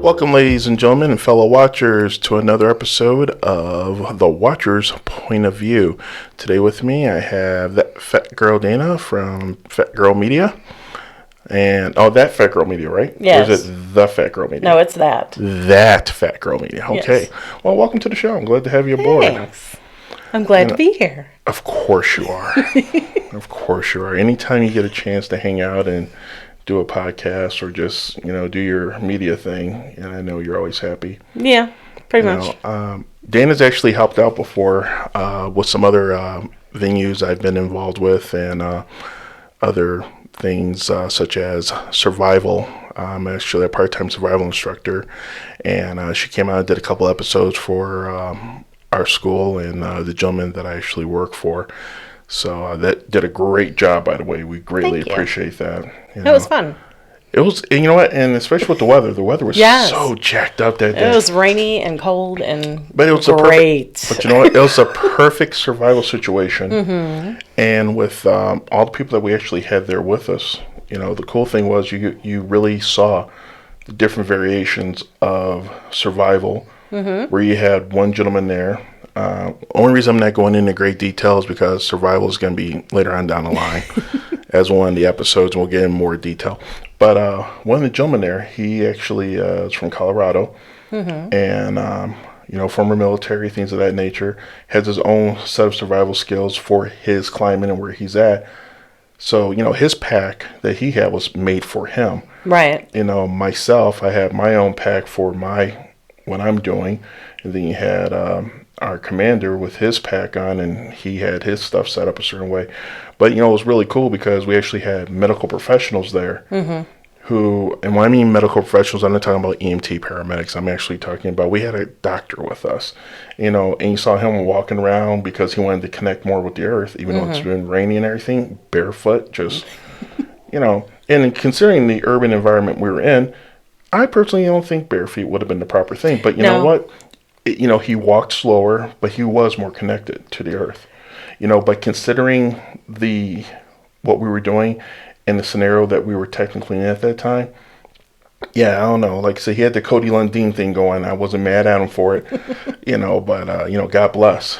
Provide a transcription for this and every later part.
Welcome, ladies and gentlemen, and fellow watchers, to another episode of The Watcher's Point of View. Today with me, I have that fat girl Dana from Fat Girl Media. And, that Fat Girl Media, right? Yes. Or is it The Fat Girl Media? No, it's that. That Fat Girl Media. Okay. Yes. Well, welcome to the show. I'm glad to have you aboard. Thanks. I'm glad to be here. Of course you are. Of course you are. Anytime you get a chance to hang out and do a podcast or just, do your media thing, and I know you're always happy. Yeah, pretty much. Dana's actually helped out before with some other venues I've been involved with and other things such as survival. I'm actually a part-time survival instructor, and she came out and did a couple episodes for our school and the gentleman that I actually work for. So that did a great job, by the way. We greatly appreciate that. It was fun. It was, and you know what, and especially with the weather was so jacked up that day. It was rainy and cold and but it was great. But you know what, it was a perfect survival situation. Mm-hmm. And with all the people that we actually had there with us, the cool thing was you really saw the different variations of survival, where you had one gentleman there. Only reason I'm not going into great detail is because survival is going to be later on down the line as one of the episodes, and we'll get in more detail. But one of the gentlemen there, he actually is from Colorado, and former military, things of that nature, has his own set of survival skills for his climate and where he's at. So, his pack that he had was made for him. Right. Myself, I have my own pack for what I'm doing, and then you had our commander with his pack on, and he had his stuff set up a certain way. But it was really cool because we actually had medical professionals there who, and when I mean medical professionals, I'm not talking about EMT paramedics. I'm actually talking about, we had a doctor with us, and you saw him walking around because he wanted to connect more with the earth, even though it's been rainy and everything, barefoot, just, and considering the urban environment we were in, I personally don't think bare feet would have been the proper thing. But you know what? He walked slower, but he was more connected to the earth. But considering what we were doing and the scenario that we were technically in at that time, I don't know. Like I said, he had the Cody Lundin thing going. I wasn't mad at him for it, but God bless,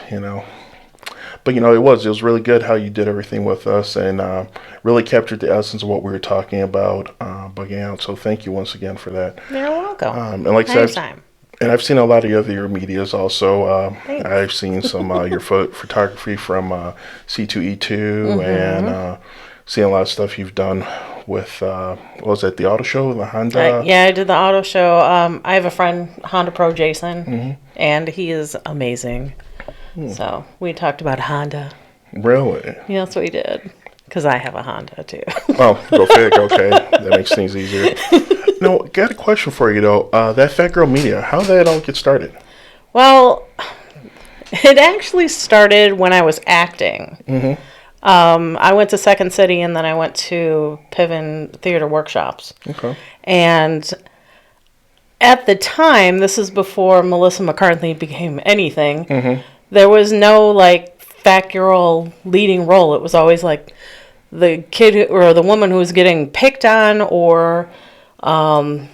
But it was really good how you did everything with us and really captured the essence of what we were talking about, bugging out. So thank you once again for that. You're welcome. And like I said, and I've seen a lot of your medias also. I've seen some your photography from C2E2 and seen a lot of stuff you've done with, what was that, the auto show, the Honda? I did the auto show. I have a friend, Honda Pro Jason, and he is amazing. So we talked about Honda. Really? Yeah, that's what we did. Because I have a Honda, too. Oh, go fig. Okay. That makes things easier. No, got a question for you, though. That Fat Girl Media, how did that all get started? Well, it actually started when I was acting. I went to Second City, and then I went to Piven Theater Workshops. Okay. And at the time, this is before Melissa McCarthy became anything, there was no, fat girl leading role. It was always, the kid or the woman who was getting picked on or the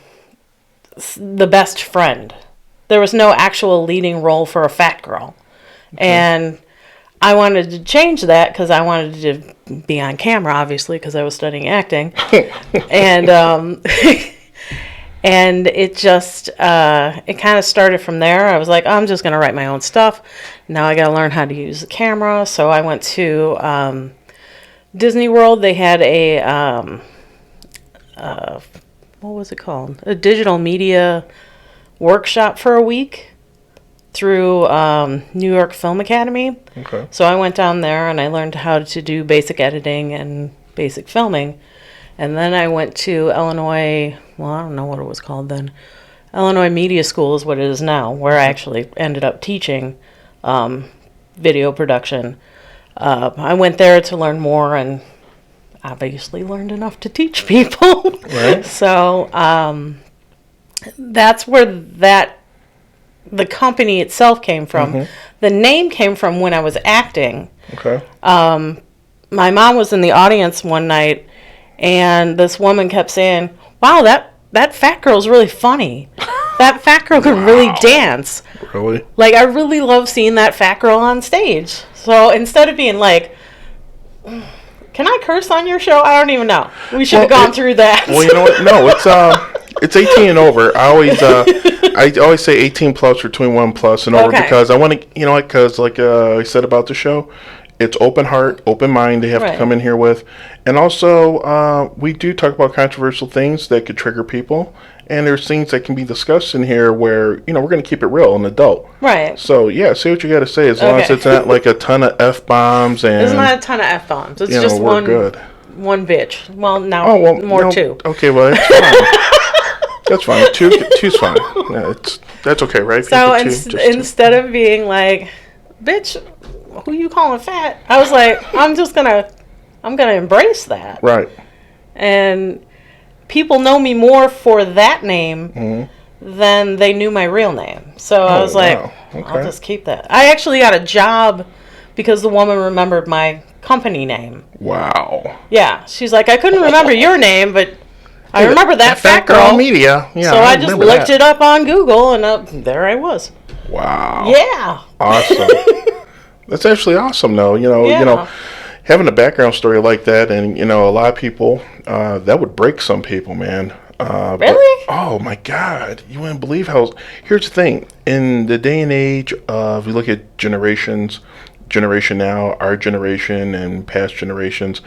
best friend. There was no actual leading role for a fat girl. Okay. And I wanted to change that because I wanted to be on camera, obviously, because I was studying acting. And and it just, it kind of started from there. I was like, I'm just going to write my own stuff. Now I got to learn how to use the camera. So I went to Disney World. They had a, what was it called? A digital media workshop for a week through New York Film Academy. Okay. So I went down there and I learned how to do basic editing and basic filming. And then I went to Illinois, I don't know what it was called then. Illinois Media School is what it is now, where I actually ended up teaching video production. I went there to learn more and obviously learned enough to teach people. Right. So that's where the company itself came from. The name came from when I was acting. Okay. My mom was in the audience one night, and this woman kept saying, "Wow, that fat girl's really funny." that fat girl can really dance. Really? Like, I really love seeing that fat girl on stage. So instead of being like, can I curse on your show? I don't even know. We should have gone through that. Well, you know what? No, it's 18 and over. I always say 18 plus or 21 plus and over because I want to, you know, because like I said about the show, it's open heart, open mind. They have to come in here with, and also we do talk about controversial things that could trigger people. And there's things that can be discussed in here where, you know, we're going to keep it real and adult. Right. So, yeah, say what you got to say as long as it's not like a ton of F-bombs. And it's not a ton of F-bombs. It's just one bitch. Well, now more two. Okay, well, that's fine. That's fine. Two's fine. Yeah, that's okay, right? So instead of being like, bitch, who you calling fat? I was like, I'm going to embrace that. Right. And people know me more for that name than they knew my real name. So I was like, I'll just keep that. I actually got a job because the woman remembered my company name. Wow. Yeah. She's like, I couldn't remember your name, but I remember that fat girl media. Yeah, so I just looked it up on Google, and there I was. Wow. Yeah. Awesome. That's actually awesome, though. You know, having a background story like that, and you know, a lot of people that would break some people, man. Really? But, oh my God, you wouldn't believe how. Here's the thing: in the day and age of, you look at generation now, our generation and past generations,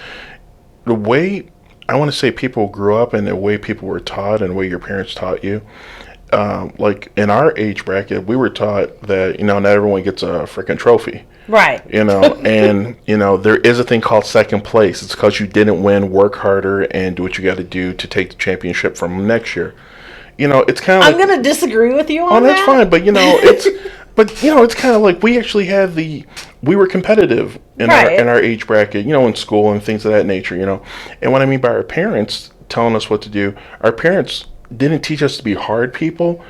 the way I want to say people grew up and the way people were taught and the way your parents taught you. Like in our age bracket, we were taught that, you know, not everyone gets a freaking trophy. Right. You know, and, you know, there is a thing called second place. It's because you didn't win, work harder, and do what you got to do to take the championship from next year. You know, it's kind of I'm going to disagree with you on that. Oh, that's fine. But, you know, it's kind of like we actually had we were competitive in our age bracket, you know, in school and things of that nature, you know. And what I mean by our parents telling us what to do, our parents didn't teach us to be hard people,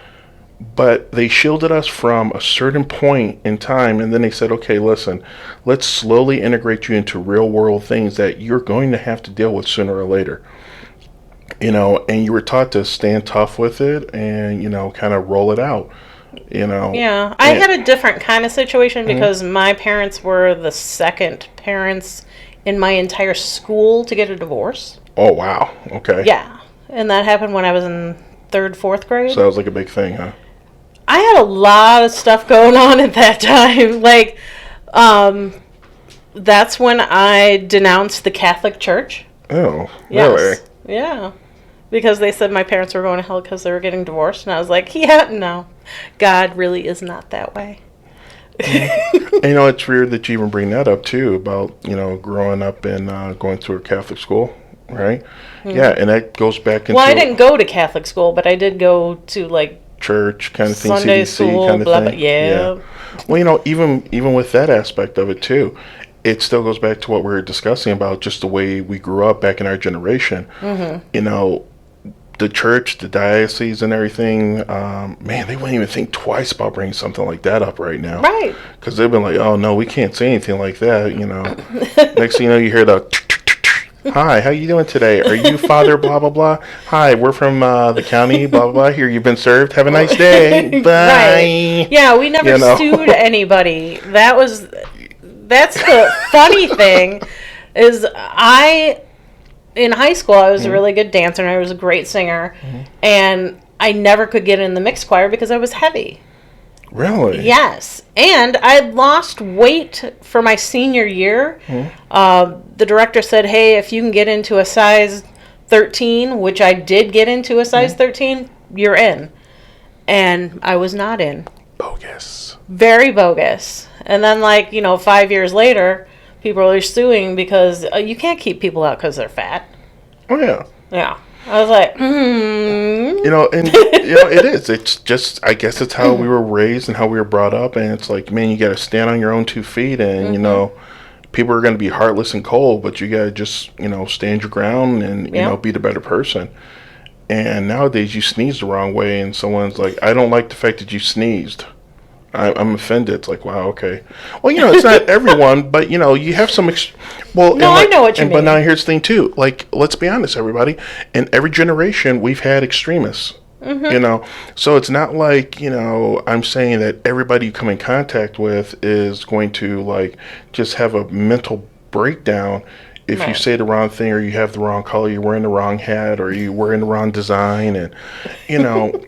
but they shielded us from a certain point in time, and then they said, okay, listen, let's slowly integrate you into real world things that you're going to have to deal with sooner or later. You know, and you were taught to stand tough with it and, you know, kind of roll it out, you know. Yeah, I had a different kind of situation because my parents were the second parents in my entire school to get a divorce. Oh, wow. Okay. Yeah. And that happened when I was in 3rd, 4th grade. So that was like a big thing, huh? I had a lot of stuff going on at that time. Like, that's when I denounced the Catholic Church. Oh, yes. Really? Yeah. Because they said my parents were going to hell because they were getting divorced. And I was like, yeah, no. God really is not that way. And, you know, it's weird that you even bring that up, too, about, you know, growing up and going to a Catholic school. Right? Yeah, and that goes back into... Well, I didn't go to Catholic school, but I did go to, like... church kind of thing, Sunday CDC school, kind of blah, thing. blah, yeah. Well, you know, even with that aspect of it, too, it still goes back to what we were discussing about just the way we grew up back in our generation. Mm-hmm. You know, the church, the diocese and everything, man, they wouldn't even think twice about bringing something like that up right now. Right. Because they've been like, oh, no, we can't say anything like that, you know. Next thing you know, you hear the... Hi, how you doing today? Are you Father blah, blah, blah? Hi, we're from the county, blah, blah, blah. Here, you've been served. Have a nice day. Bye. Right. Yeah, we never sued anybody. That's the funny thing is in high school, I was a really good dancer and I was a great singer. And I never could get in the mixed choir because I was heavy. Really? Yes. And I lost weight for my senior year. The director said, hey, if you can get into a size 13, which I did get into a size 13, you're in. And I was not in. Bogus. Very bogus. And then, 5 years later, people are suing because you can't keep people out because they're fat. Oh, yeah. Yeah. I was like, You know, and you know, it is. It's just, I guess it's how we were raised and how we were brought up. And it's like, man, you got to stand on your own 2 feet. And, you know, people are going to be heartless and cold, but you got to just, you know, stand your ground and, you know, be the better person. And nowadays you sneeze the wrong way and someone's like, I don't like the fact that you sneezed. I'm offended. It's like, wow, okay. Well, you know, it's not everyone, but, you know, you have some... I know what you mean. But now here's the thing, too. Like, let's be honest, everybody. In every generation, we've had extremists. You know, so it's not like, I'm saying that everybody you come in contact with is going to like just have a mental breakdown if you Right. say the wrong thing, or you have the wrong color, you're wearing the wrong hat, or you're wearing the wrong design. And, you know,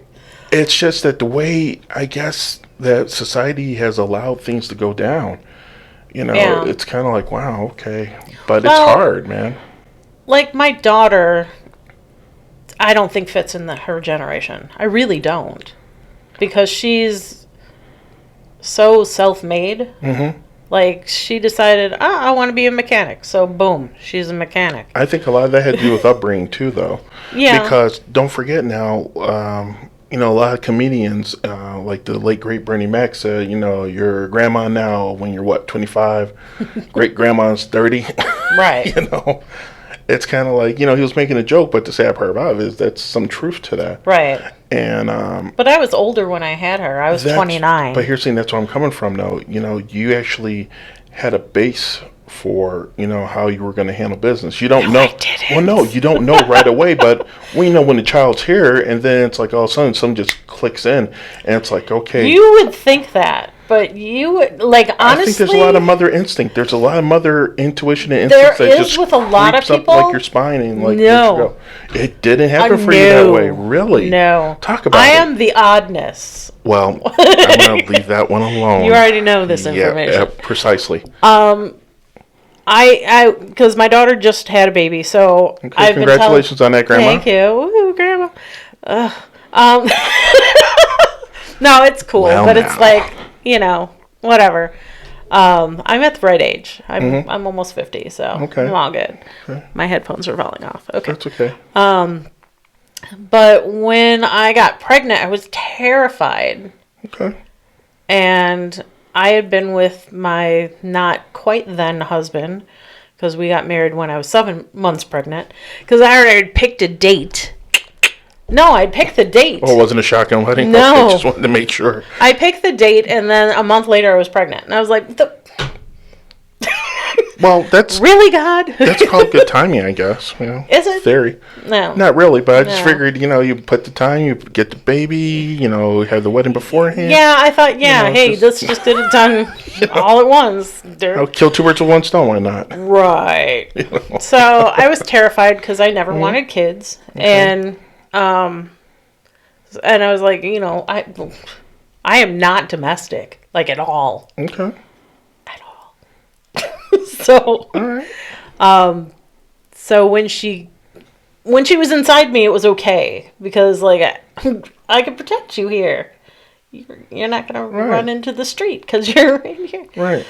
it's just that the way, I guess, that society has allowed things to go down, Yeah. it's kind of like, wow, okay. But it's Well, hard, man. like my daughter, I don't think fits in her generation. I really don't. Because she's so self-made. Hmm. Like, she decided, I want to be a mechanic. So, boom, she's a mechanic. I think a lot of that had to do with upbringing, too, though. Yeah. Because don't forget now, a lot of comedians, like the late great Bernie Mac said, your grandma now, when you're what, 25, great grandma's 30. Right. It's kind of like, he was making a joke, but the sad part about it is that's some truth to that. Right. And But I was older when I had her. I was 29. But here's the thing, that's where I'm coming from, though. You actually had a base for how you were going to handle business. You don't know. I didn't. Well, no, you don't know right away. But when the child's here, and then it's like all of a sudden something just clicks in, and it's like, okay. You would think that, but you would, like, honestly, I think there's a lot of mother instinct. There's a lot of mother intuition and there instinct that is just with a lot of creeps up people. like your spine and like No. lets you go. It didn't happen for you No. that way, really. No. Talk about I it. am the oddness. Well, I'm going to leave that one alone. You already know this information. Yeah, precisely. Because my daughter just had a baby, so Okay, I've congratulations on that, Grandma. Thank you, woohoo, Grandma. Um, no, it's cool, Well, but now. it's like whatever. I'm at the right age. I'm almost 50, so Okay. I'm all good. Okay. My headphones are falling off. Okay, That's okay. but when I got pregnant, I was terrified. Okay. And I had been with my not quite then husband, because we got married when I was 7 months pregnant, because I already had picked a date. No, I picked the date. Oh, it wasn't a shotgun wedding? No. Okay, just wanted to make sure. I picked the date, and then a month later I was pregnant. And I was like, Well, that's really, God? that's called good timing, I guess. Is it? Theory. No. Not really, but I just No. figured, you put the time, you get the baby, have the wedding beforehand. Yeah, I thought, hey, just- let's just get it done all at once. I'll kill two birds with one stone, why not? Right. So I was terrified because I never wanted kids, and I was like, I am not domestic, like, at all, Okay. at all. So, All right. so when she was inside me, it was okay because, like, I could protect you here. You're not gonna run into the street because you're right here. Right.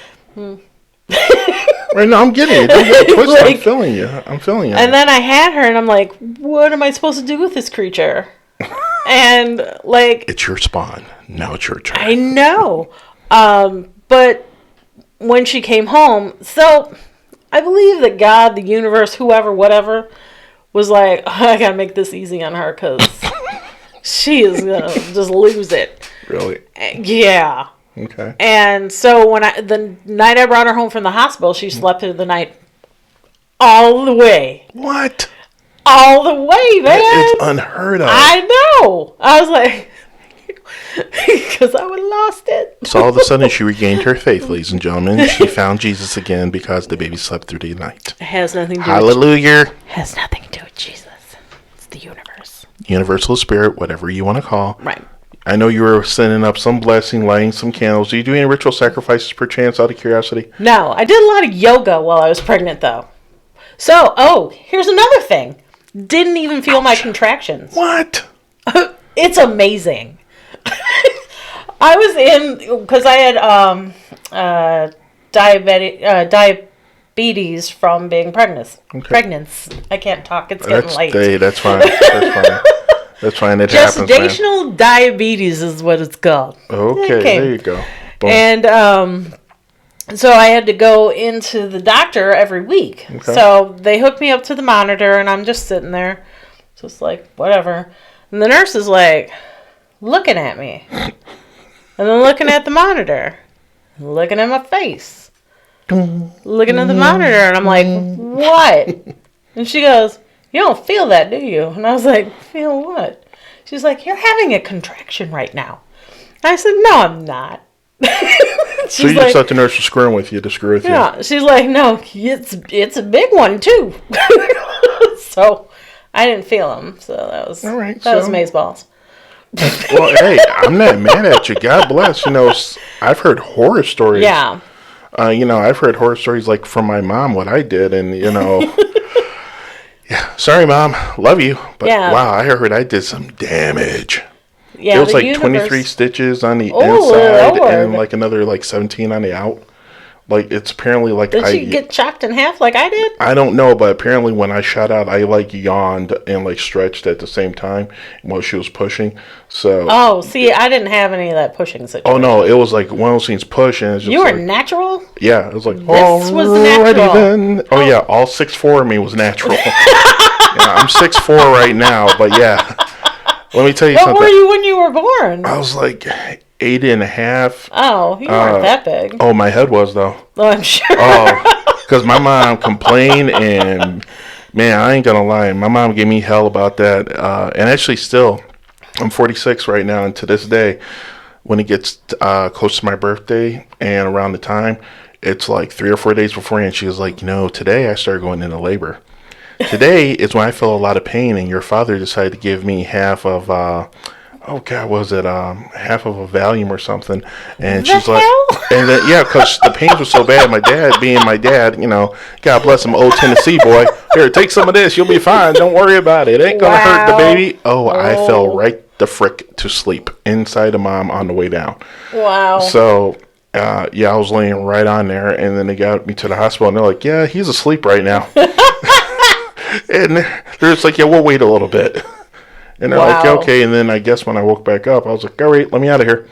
Right, no, I'm getting it. Don't get it twisted. I'm Like- feeling you. And then I had her, and I'm like, what am I supposed to do with this creature? And, like, It's your spawn. Now it's your turn. I know. But when she came home, so I believe that God, the universe, whoever, whatever, was like, I gotta make this easy on her because she is gonna just lose it. Really? Yeah. Okay. And so the night I brought her home from the hospital, she slept through the night all the way. What? All the way, man. It's unheard of. I know. I was like, because I would have lost it. So all of a sudden she regained her faith, ladies and gentlemen. She found Jesus again because the baby slept through the night. It has nothing to do Hallelujah. has nothing to do with Jesus. It's the universe. Universal spirit, whatever you want to call. Right. I know you were sending up some blessing, lighting some candles. Do you do any ritual sacrifices perchance out of curiosity? No, I did a lot of yoga while I was pregnant, though. So, here's another thing. Didn't even feel my contractions. What? It's amazing. I was in, because I had diabetes from being pregnant. I can't talk. It's getting late. That's fine. That's fine. That's fine. It happens, man. Gestational diabetes is what it's called. Okay, there you go. Boom. And so I had to go into the doctor every week. Okay. So they hooked me up to the monitor, and I'm just sitting there, just like, whatever. And the nurse is like, looking at me. And then looking at the monitor. Looking at my face. Looking at the monitor, and I'm like, what? And she goes, you don't feel that, do you? And I was like, feel what? She's like, you're having a contraction right now. I said, no, I'm not. So you just thought the nurse was screwing with you to screw with you? Yeah. She's like, no, it's a big one too. So I didn't feel them. So that was all right. That was amazeballs. Well, hey, I'm not mad at you. God bless. I've heard horror stories. Yeah. I've heard horror stories like from my mom what I did, and yeah. Sorry, Mom. Love you, but wow, I heard I did some damage. Yeah, it was like 23 stitches on the inside and like another like 17 on the out. Like it's apparently like did she get chopped in half like I did? I don't know, but apparently when I shot out, I like yawned and like stretched at the same time while she was pushing. So see, I didn't have any of that pushing situation. Oh no, it was like one of those things pushing. It's just you were natural. Yeah, it was like this was natural. Then. Oh yeah, all 6'4" of me was natural. I'm 6'4" right now, but yeah. Let me tell you something. What were you when you were born? I was like 8.5. Oh, you weren't that big. Oh, my head was though. Oh, I'm sure. Oh, because my mom complained, and man, I ain't gonna lie, my mom gave me hell about that. And actually, still, I'm 46 right now, and to this day, when it gets close to my birthday and around the time, it's like 3 or 4 days beforehand. She was like, today I started going into labor. Today is when I feel a lot of pain, and your father decided to give me half of, half of a Valium or something. And she's like, and then, yeah, because the pains were so bad. My dad, being my dad, God bless him, old Tennessee boy. Here, take some of this. You'll be fine. Don't worry about it. It ain't going to hurt the baby. Oh, I fell right the frick to sleep inside of Mom on the way down. Wow. So, I was laying right on there, and then they got me to the hospital, and they're like, yeah, he's asleep right now. And they're just like, yeah, we'll wait a little bit. And they're like, okay. And then I guess when I woke back up, I was like, all right, let me out of here.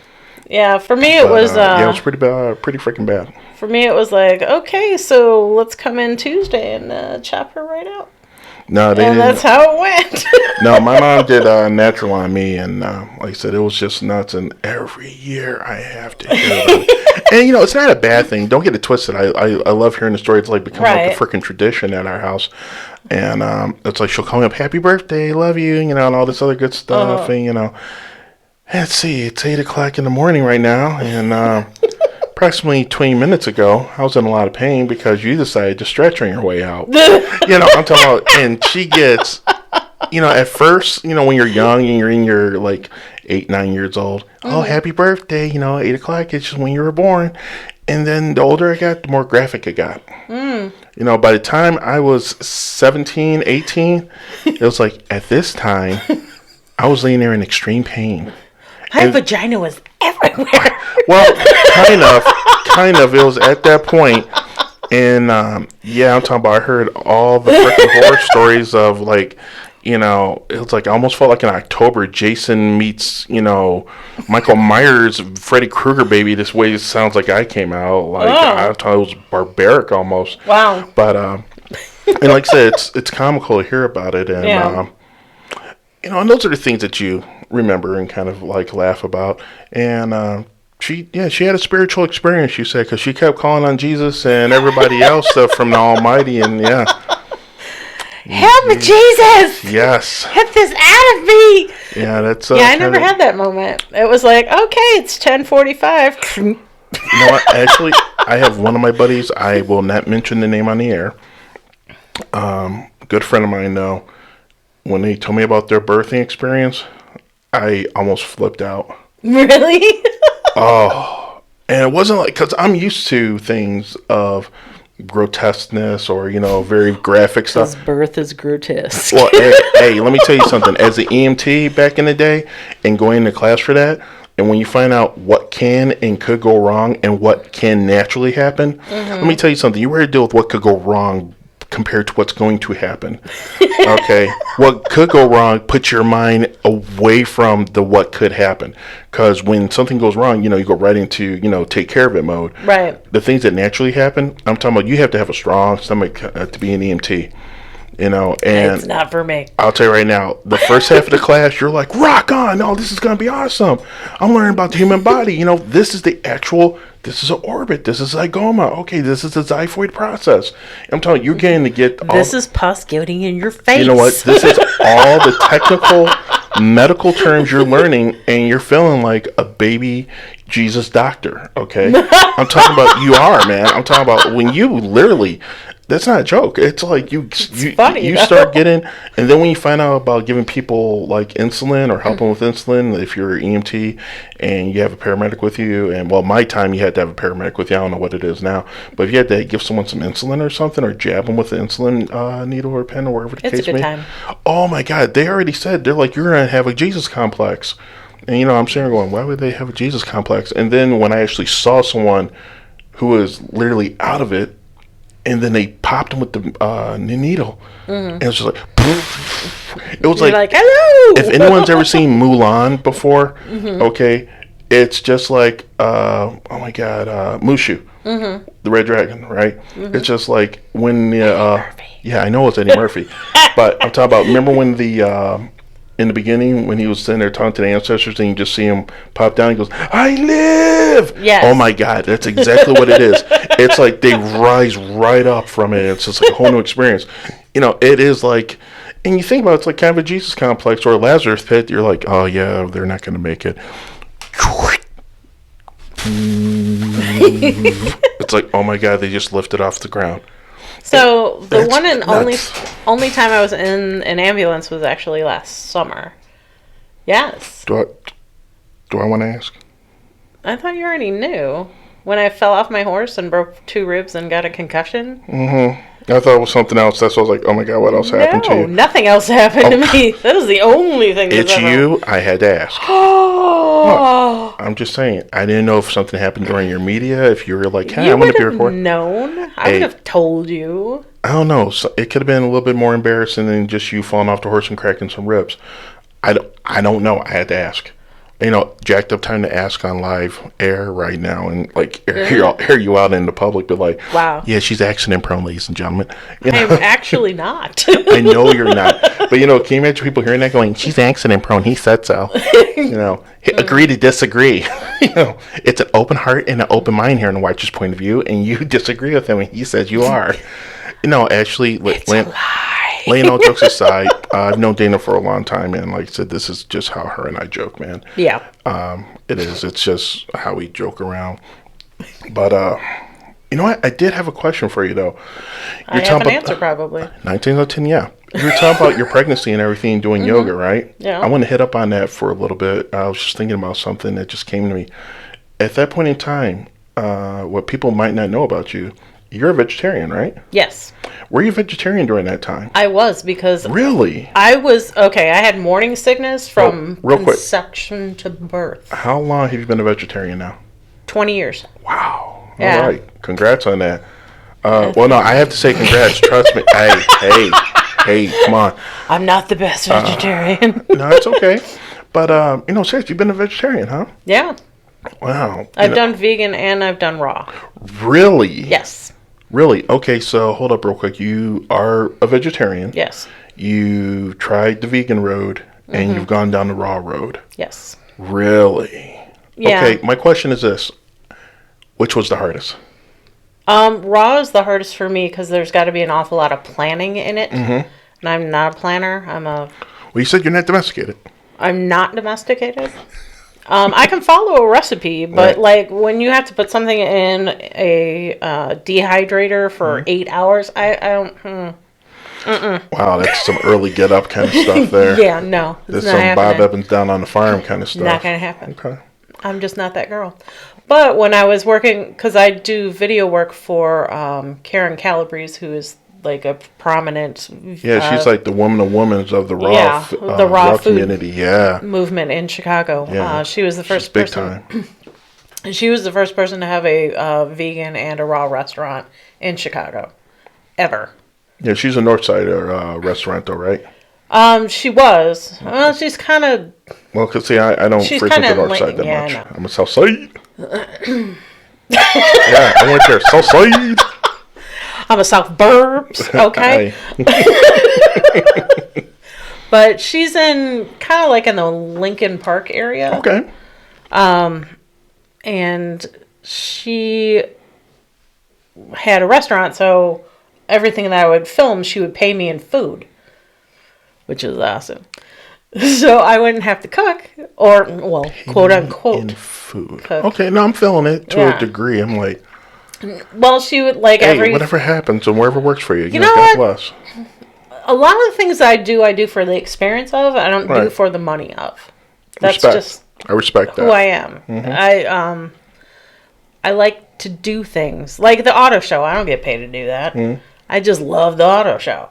Yeah, for me it was... it was pretty freaking bad. For me it was like, okay, so let's come in Tuesday and chop her right out. No, they didn't. That's how it went. No, my mom did natural on me, and like I said, it was just nuts. And every year I have to hear about it. And it's not a bad thing. Don't get it twisted. I love hearing the story. It's like become like a freaking tradition at our house. And it's like she'll call me up, happy birthday, love you, and all this other good stuff. And let's see, it's 8:00 in the morning right now, and approximately 20 minutes ago, I was in a lot of pain because you decided to stretch her way out. I'm talking about, and she gets, at first, when you're young and you're in your like 8, 9 years old, oh, happy birthday, 8:00, it's just when you were born. And then the older I got, the more graphic it got. By the time I was 17, 18, it was like, at this time, I was laying there in extreme pain. My vagina was everywhere. Well, kind of. It was at that point. And, I'm talking about, I heard all the freaking horror stories of, like, it was like, I almost felt like in October, Jason meets, Michael Myers, Freddy Krueger baby. This way it sounds like I came out. Like, I thought it was barbaric almost. Wow. But, and like I said, it's comical to hear about it. And, and those are the things that you remember and kind of like laugh about. And, she had a spiritual experience, she said, because she kept calling on Jesus and everybody else from the Almighty. And, help me, Jesus! Yes. Get this out of me! Yeah, that's... I never had that moment. It was like, okay, it's 10:45. You know what? Actually, I have one of my buddies. I will not mention the name on the air. Good friend of mine, though. When they told me about their birthing experience, I almost flipped out. Really? Oh. And it wasn't like... Because I'm used to things of... grotesqueness or very graphic stuff. Birth is grotesque. Well, hey, let me tell you something. As an EMT back in the day and going to class for that, and when you find out what can and could go wrong and what can naturally happen, let me tell you something. You were to deal with what could go wrong compared to what's going to happen. Okay, what could go wrong, put your mind away from the what could happen, because when something goes wrong, you go right into take care of it mode. Right. The things that naturally happen, I'm talking about, you have to have a strong stomach to be an EMT. And it's not for me. I'll tell you right now, the first half of the class, you're like, rock on. No, this is going to be awesome. I'm learning about the human body. This is this is an orbit. This is zygoma. Okay, this is the xiphoid process. I'm telling you, you're getting to get this is pus getting in your face. You know what? This is all the technical medical terms you're learning, and you're feeling like a baby Jesus doctor. Okay, I'm talking about you are, man. I'm talking about when you literally. That's not a joke. It's like you start getting, and then when you find out about giving people like insulin or helping with insulin, if you're an EMT and you have a paramedic with you, and well, my time you had to have a paramedic with you. I don't know what it is now, but if you had to give someone some insulin or something, or jab them with an insulin needle or pen or wherever the case may be. Time. Oh my God, they already said they're like you're gonna have a Jesus complex, and I'm sitting there going, why would they have a Jesus complex? And then when I actually saw someone who was literally out of it. And then they popped him with the needle, and it was just like, it was like hello. If anyone's ever seen Mulan before, okay, it's just like, oh my God, Mushu, the Red Dragon, right? It's just like when I know it's Eddie Murphy, but I'm talking about. Remember when in the beginning, when he was sitting there talking to the ancestors, and you just see him pop down, he goes, I live! Yes. Oh my God, that's exactly what it is. It's like they rise right up from it. It's just like a whole new experience. It is like, and you think about it, it's like kind of a Jesus complex or a Lazarus pit. You're like, oh yeah, they're not going to make it. It's like, oh my God, they just lifted off the ground. So the one and only time I was in an ambulance was actually last summer. Yes. Do I want to ask? I thought you already knew. When I fell off my horse and broke 2 ribs and got a concussion. I thought it was something else. That's why I was like, oh my God, what else happened to you? No, nothing else happened to me. That is the only thing that's ever... It's you. I had to ask. Oh. I'm just saying. I didn't know if something happened during your media. If you were like, hey, I'm going to be recording. Known. I would have told you. I don't know. So it could have been a little bit more embarrassing than just you falling off the horse and cracking some ribs. I don't know. I had to ask. Jacked up time to ask on live air right now and like hear you out in the public, but like, wow, yeah, she's accident prone, ladies and gentlemen. I'm actually not. I know you're not, but can you imagine people hearing that going, she's accident prone, he said so. Agree to disagree. It's an open heart and an open mind here in the Watcher's point of view, and you disagree with him, and he says you are. Actually, laying all jokes aside, I've known Dana for a long time, and like I said, this is just how her and I joke, man. Yeah. It is. It's just how we joke around. But you know what? I did have a question for you, though. I have an answer, probably. 19 out of 10, yeah. You were talking about your pregnancy and everything, doing yoga, right? Yeah. I want to hit up on that for a little bit. I was just thinking about something that just came to me. At that point in time, what people might not know about you, you're a vegetarian, right? Yes. Were you vegetarian during that time? I was, because... Really? I had morning sickness from conception to birth. How long have you been a vegetarian now? 20 years. Wow. Yeah. All right. Congrats on that. Well, no, I have to say congrats. Trust me. Hey, come on. I'm not the best vegetarian. No, it's okay. But, seriously, you've been a vegetarian, huh? Yeah. Wow. I've done vegan and I've done raw. Really? Yes. Really? Okay, so hold up real quick. You are a vegetarian. Yes. You tried the vegan road and you've gone down the raw road. Yes. Really? Yeah. Okay, my question is this. Which was the hardest? Raw is the hardest for me because there's got to be an awful lot of planning in it. And I'm not a planner. Well, you said you're not domesticated. I'm not domesticated. I can follow a recipe, but like when you have to put something in a dehydrator for 8 hours, I don't. Wow, that's some early get up kind of stuff there. Yeah, no. There's some happening. Bob Evans down on the farm kind of stuff. Not going to happen. Okay. I'm just not that girl. But when I was working, because I do video work for Karen Calabrese, who is like a prominent... Yeah, she's like the woman of women of the raw, the raw food community, movement in Chicago. Yeah. She was the first big person... time. She was the first person to have a vegan and a raw restaurant in Chicago. Ever. Yeah, she's a Northside restaurant, though, right? She was. Well, she's kind of... Well, because, see, I don't frequent the Northside that much. I'm a Southside. Yeah, I went there. Southside. I'm a South Burbs, okay? But she's in kind of like in the Lincoln Park area. Okay. And she had a restaurant, so everything that I would film, she would pay me in food, which is awesome. So I wouldn't have to cook or, well, quote In unquote, food. cook. Okay, no, I'm feeling it to a Yeah. degree. I'm like, Well, she would like hey, whatever happens and wherever works for you. You know, know God what? bless. A lot of the things I do for the experience of. I don't do Right. for the money of. That's Respect. just I respect who that. I am. I like to do things like the auto show. I don't get paid to do that. I just love the auto show.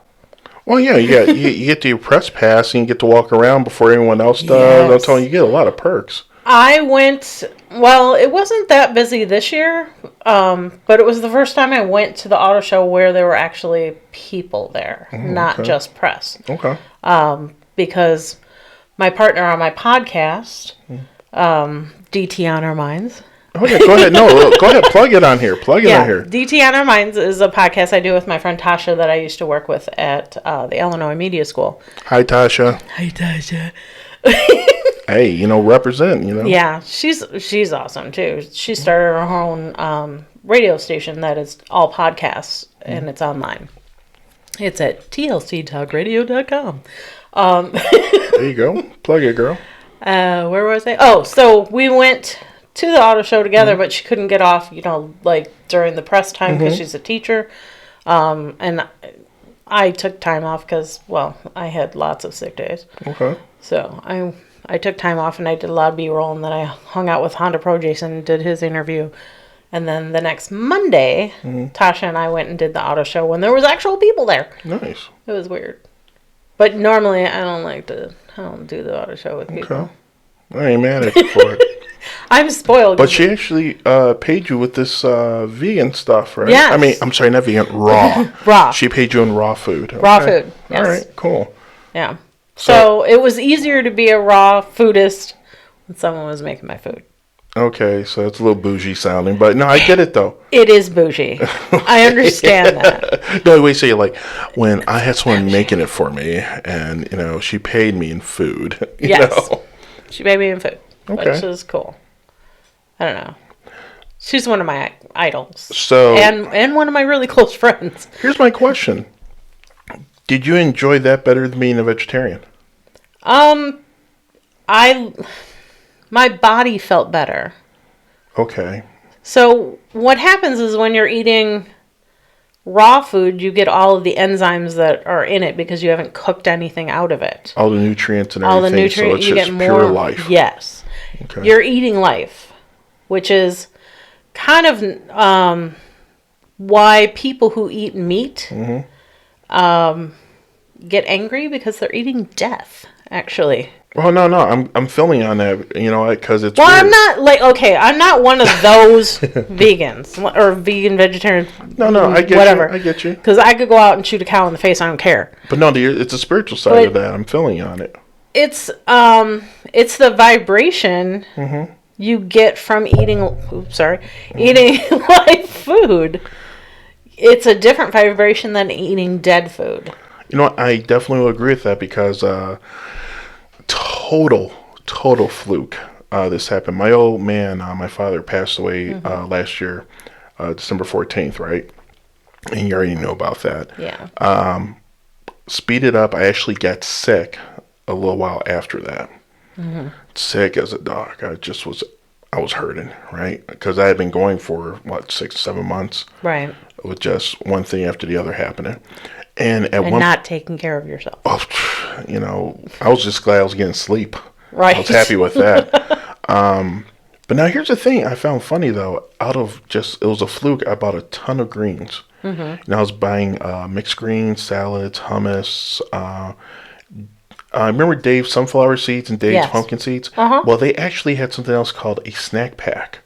Well, yeah, you get the press pass and you get to walk around before anyone else does. I'm Yes. telling you, you get a lot of perks. I went. Well, it wasn't that busy this year, but it was the first time I went to the auto show where there were actually people there, not okay. just press. Okay. Because my partner on my podcast, DT on Our Minds. Oh yeah, go ahead. No, go ahead. Plug it on here. Plug it on here. DT on Our Minds is a podcast I do with my friend Tasha that I used to work with at the Illinois Media School. Hi, Tasha. Hi, Tasha. Hey, you know, represent. You know. Yeah, she's awesome too. She started her own radio station that is all podcasts and it's online. It's at tlctalkradio.com. There you go. Plug it, girl. Where was I? Oh, so we went to the auto show together, but she couldn't get off, like during the press time because she's a teacher. And I took time off because, well, I had lots of sick days. Okay. So I took time off and I did a lot of B-roll, and then I hung out with Honda Pro Jason and did his interview. And then the next Monday, Tasha and I went and did the auto show when there was actual people there. Nice. It was weird. But normally I don't do the auto show with people. Okay. I ain't mad at you for it. I'm spoiled. But she actually paid you with this vegan stuff, right? Yes. I mean, I'm sorry, not vegan, raw. Raw. She paid you in raw food. Raw Okay. food. Yes. All right, cool. Yeah. So it was easier to be a raw foodist when someone was making my food. Okay, so it's a little bougie sounding, but no, I get it though. It is bougie. I understand that. No, wait, say like when I had someone making it for me, and she paid me in food. You Yes. know? She made me in food, Okay. which is cool. I don't know. She's one of my idols. So And one of my really close friends. here's my question: did you enjoy that better than being a vegetarian? My body felt better. Okay. So what happens is when you're eating raw food, you get all of the enzymes that are in it because you haven't cooked anything out of it. All the nutrients and All everything. the nutrients, so it's you just get pure more life. Yes. Okay. You're eating life, which is kind of why people who eat meat get angry, because they're eating death, actually. Well, no, I'm filming on that, because it's. Well, weird. I'm not one of those vegans or vegan vegetarian. No, I get whatever. you. I get you. Because I could go out and shoot a cow in the face. I don't care. But no, it's a spiritual side of that. I'm filming on it. It's the vibration you get from eating. Eating live food. It's a different vibration than eating dead food. You know what? I definitely will agree with that because total fluke. This happened. My old man, my father, passed away last year, December 14th, right? And you already know about that. Yeah. Speed it up. I actually got sick a little while after that. Sick as a dog. I was hurting, right? Because I had been going for 6-7 months. Right. With just one thing after the other happening. And not taking care of yourself. I was just glad I was getting sleep. Right. I was happy with that. But now here's the thing I found funny though. It was a fluke. I bought a ton of greens. I was buying mixed greens, salads, hummus. I remember Dave's sunflower seeds and Dave's pumpkin seeds. Well, they actually had something else called a snack pack.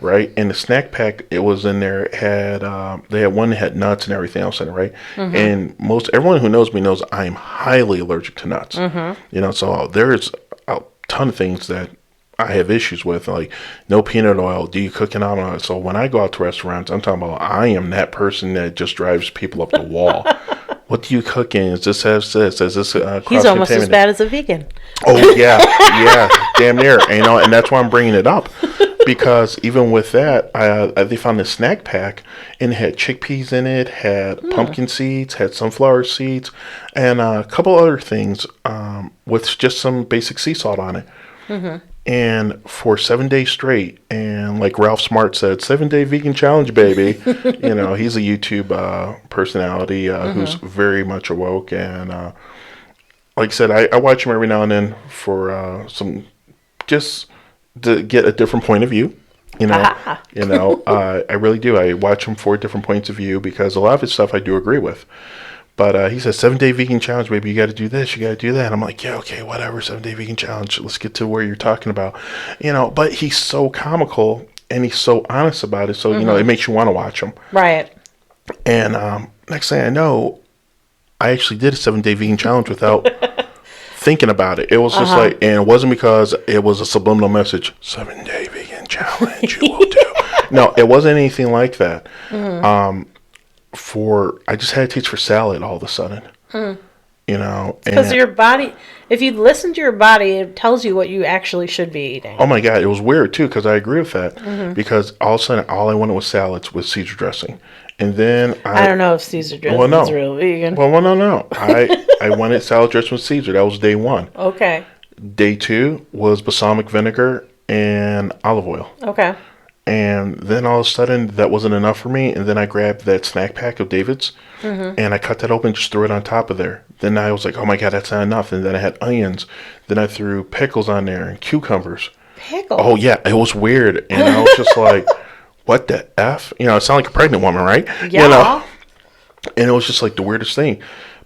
Right, and the snack pack, it was in there. It had they had one that had nuts and everything else in it, right? And everyone who knows me knows I am highly allergic to nuts. So there's a ton of things that I have issues with, like no peanut oil. Do you cook in olive oil? So when I go out to restaurants, I'm talking about I am that person that just drives people up the wall. What do you cook in? Is this has this? Is this He's almost as bad as a vegan. Oh yeah, damn near. And that's why I'm bringing it up. Because even with that, they found this snack pack, and it had chickpeas in it, had pumpkin seeds, had sunflower seeds, and a couple other things. with just some basic sea salt on it. And for 7 days straight, and like Ralph Smart said, 7 day vegan challenge, baby. He's a YouTube personality who's very much awoke. And like I said, I watch him every now and then for some, just to get a different point of view. I really do. I watch him for different points of view because a lot of his stuff I do agree with. But he says 7 day vegan challenge, baby. You got to do this, you got to do that. And I'm like, yeah, okay, whatever. 7 day vegan challenge. Let's get to where you're talking about, But he's so comical and he's so honest about it. So it makes you want to watch him. Right. And next thing I know, I actually did a 7 day vegan challenge without thinking about it. It was just like, and it wasn't because it was a subliminal message. 7 day vegan challenge, you will do. No, it wasn't anything like that. I just had to teach for salad all of a sudden. Because your body, if you listen to your body, it tells you what you actually should be eating. Oh my God, it was weird too because I agree with that. Because all of a sudden, all I wanted was salads with Caesar dressing, and then I don't know if Caesar dressing is real vegan. Well, no. I wanted salad dressing with Caesar. That was day one. Okay. Day two was balsamic vinegar and olive oil. Okay. And then all of a sudden, that wasn't enough for me. And then I grabbed that snack pack of David's, and I cut that open, just threw it on top of there. Then I was like, oh my God, that's not enough. And then I had onions. Then I threw pickles on there and cucumbers. Pickles? Oh yeah, it was weird. And I was just like, what the F? I sound like a pregnant woman, right? Yeah. And it was just like the weirdest thing.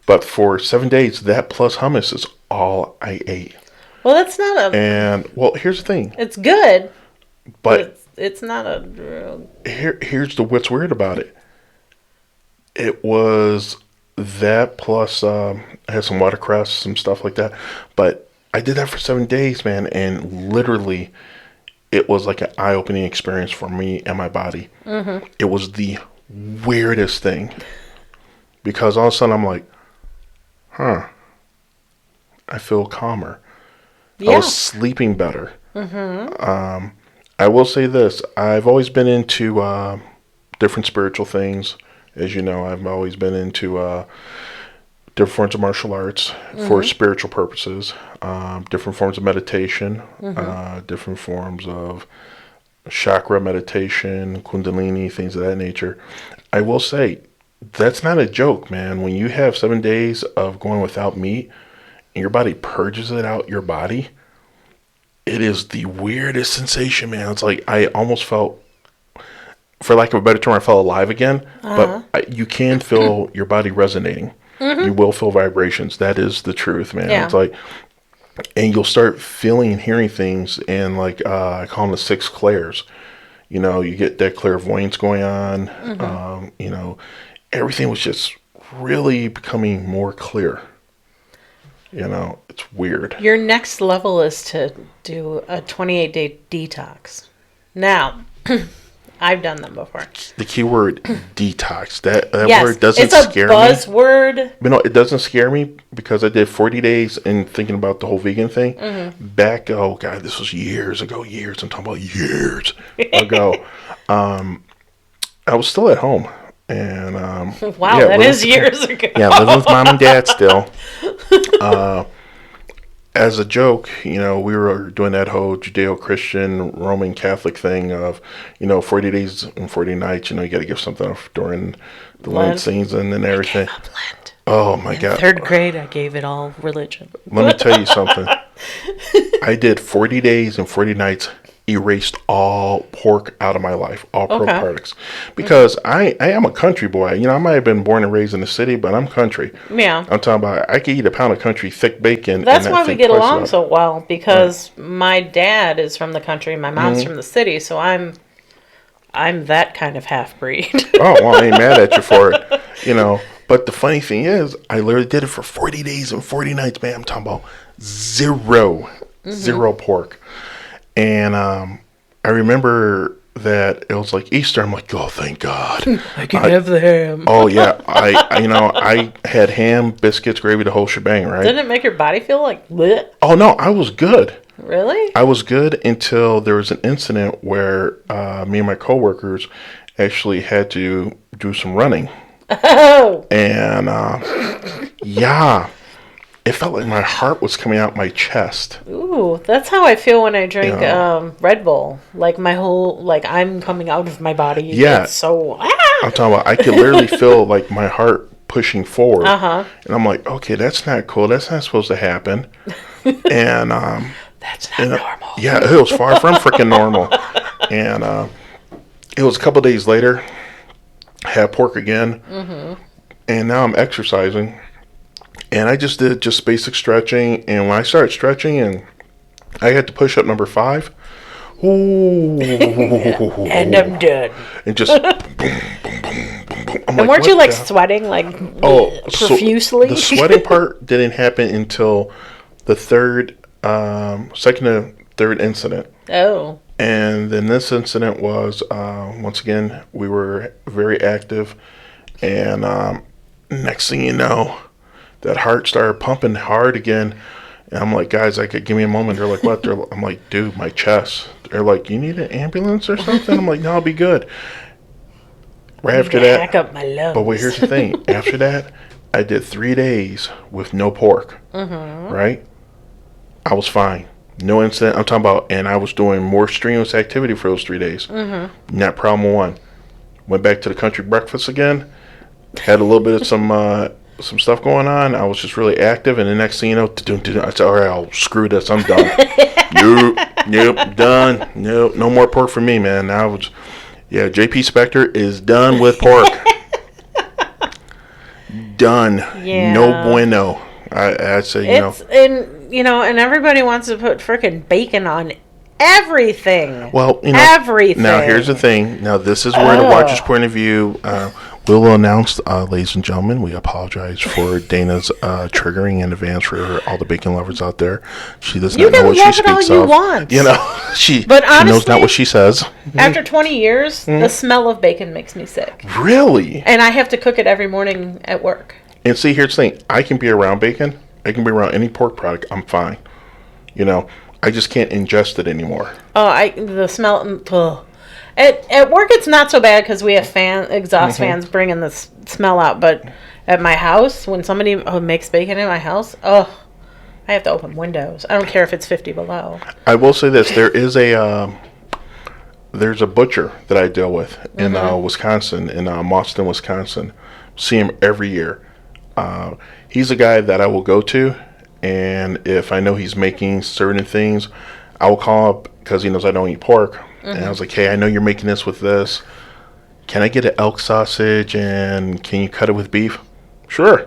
But for 7 days, that plus hummus is all I ate. Well, that's not a... And, well, here's the thing. It's good. But... It's not a drug. Here's what's weird about it. It was that plus I had some watercress, some stuff like that. But I did that for 7 days, man, and literally it was like an eye-opening experience for me and my body. It was the weirdest thing because all of a sudden I'm like, I feel calmer. Yeah. I was sleeping better. I will say this. I've always been into different spiritual things. As you know, I've always been into different forms of martial arts for spiritual purposes, different forms of meditation, different forms of chakra meditation, kundalini, things of that nature. I will say, that's not a joke, man. When you have 7 days of going without meat and your body purges it out your body, it is the weirdest sensation, man. It's like I almost felt, for lack of a better term, I felt alive again. But you can feel your body resonating. You will feel vibrations. That is the truth, man. Yeah. It's like, and you'll start feeling and hearing things, and like I call them the 6 clairs. You get that clairvoyance going on. Everything was just really becoming more clear. It's weird. Your next level is to do a 28-day detox. Now, I've done them before. The key word, detox. That word doesn't scare me. It's a buzzword. It doesn't scare me because I did 40 days and thinking about the whole vegan thing. Back, oh God, this was years ago. I'm talking about years ago. I was still at home. And wow, that is years ago. Yeah, living with mom and dad still. As a joke, we were doing that whole Judeo-Christian Roman Catholic thing of, 40 days and 40 nights. You got to give something up during the Lent season and everything. I gave up Lent. Oh my God! Third grade, I gave it all religion. Let me tell you something. I did 40 days and 40 nights. Erased all pork out of my life, all pork products, because I am a country boy. I might have been born and raised in the city, but I'm country. Yeah, I'm talking about I could eat a pound of country thick bacon. That's why we get along so well, because my dad is from the country, my mom's from the city, so I'm that kind of half breed. Oh well, I ain't mad at you for it, But the funny thing is, I literally did it for 40 days and 40 nights, man. I'm talking about zero pork. And I remember that it was like Easter. I'm like, oh, thank God. I can have the ham. Oh, yeah. I had ham, biscuits, gravy, the whole shebang, right? Didn't it make your body feel like bleh? Oh, no. I was good. Really? I was good until there was an incident where me and my coworkers actually had to do some running. Oh. And, yeah. it felt like my heart was coming out my chest. Ooh, that's how I feel when I drink Yeah. Red Bull. Like my whole, like I'm coming out of my body. Yeah. It's so, I'm talking about, I could literally feel like my heart pushing forward. Uh-huh. And I'm like, okay, that's not cool. That's not supposed to happen. And, That's not normal. yeah, it was far from freaking normal. And it was a couple days later, had pork again. And now I'm exercising. And I just did just basic stretching. And when I started stretching and I had to push up number 5. Ooh. And I'm done. And just boom, boom, boom, boom, boom. I'm And weren't what you like the- sweating like So profusely? the sweating part didn't happen until the second to third incident. Oh. And then this incident was, once again, we were very active. And next thing you know, that heart started pumping hard again. And I'm like, guys, give me a moment. They're like, what? I'm like, dude, my chest. They're like, you need an ambulance or something? I'm like, no, I'll be good. Right after that. Hack up my lungs. But wait, here's the thing. After that, I did 3 days with no pork. Right? I was fine. No incident. I'm talking about, and I was doing more strenuous activity for those 3 days. Not problem one. Went back to the country breakfast again. Had a little bit of some stuff going on. I was just really active, and the next thing you know, I said, all right, I'll screw this. I'm done. Nope, done. Nope, no more pork for me, man. Now JP Spector is done with pork. Done. Yeah. No bueno. I say, and everybody wants to put frickin' bacon on everything. Well, everything. Now, here's the thing. Now, this is where the watcher's point of view. We'll announce, ladies and gentlemen, we apologize for Dana's triggering in advance for all the bacon lovers out there. She does not know what she speaks all of. you want. She But knows not honestly, what she says. After 20 years, the smell of bacon makes me sick. Really? And I have to cook it every morning at work. And see, here's the thing. I can be around bacon. I can be around any pork product. I'm fine. I just can't ingest it anymore. Oh, the smell. Ugh. At work, it's not so bad because we have exhaust fans bringing the smell out. But at my house, when somebody makes bacon in my house, I have to open windows. I don't care if it's 50 below. I will say this: there's a butcher that I deal with in Wisconsin, in Mauston, Wisconsin. See him every year. He's a guy that I will go to, and if I know he's making certain things, I will call up because he knows I don't eat pork. And I was like, hey, I know you're making this with this. Can I get an elk sausage and can you cut it with beef? Sure.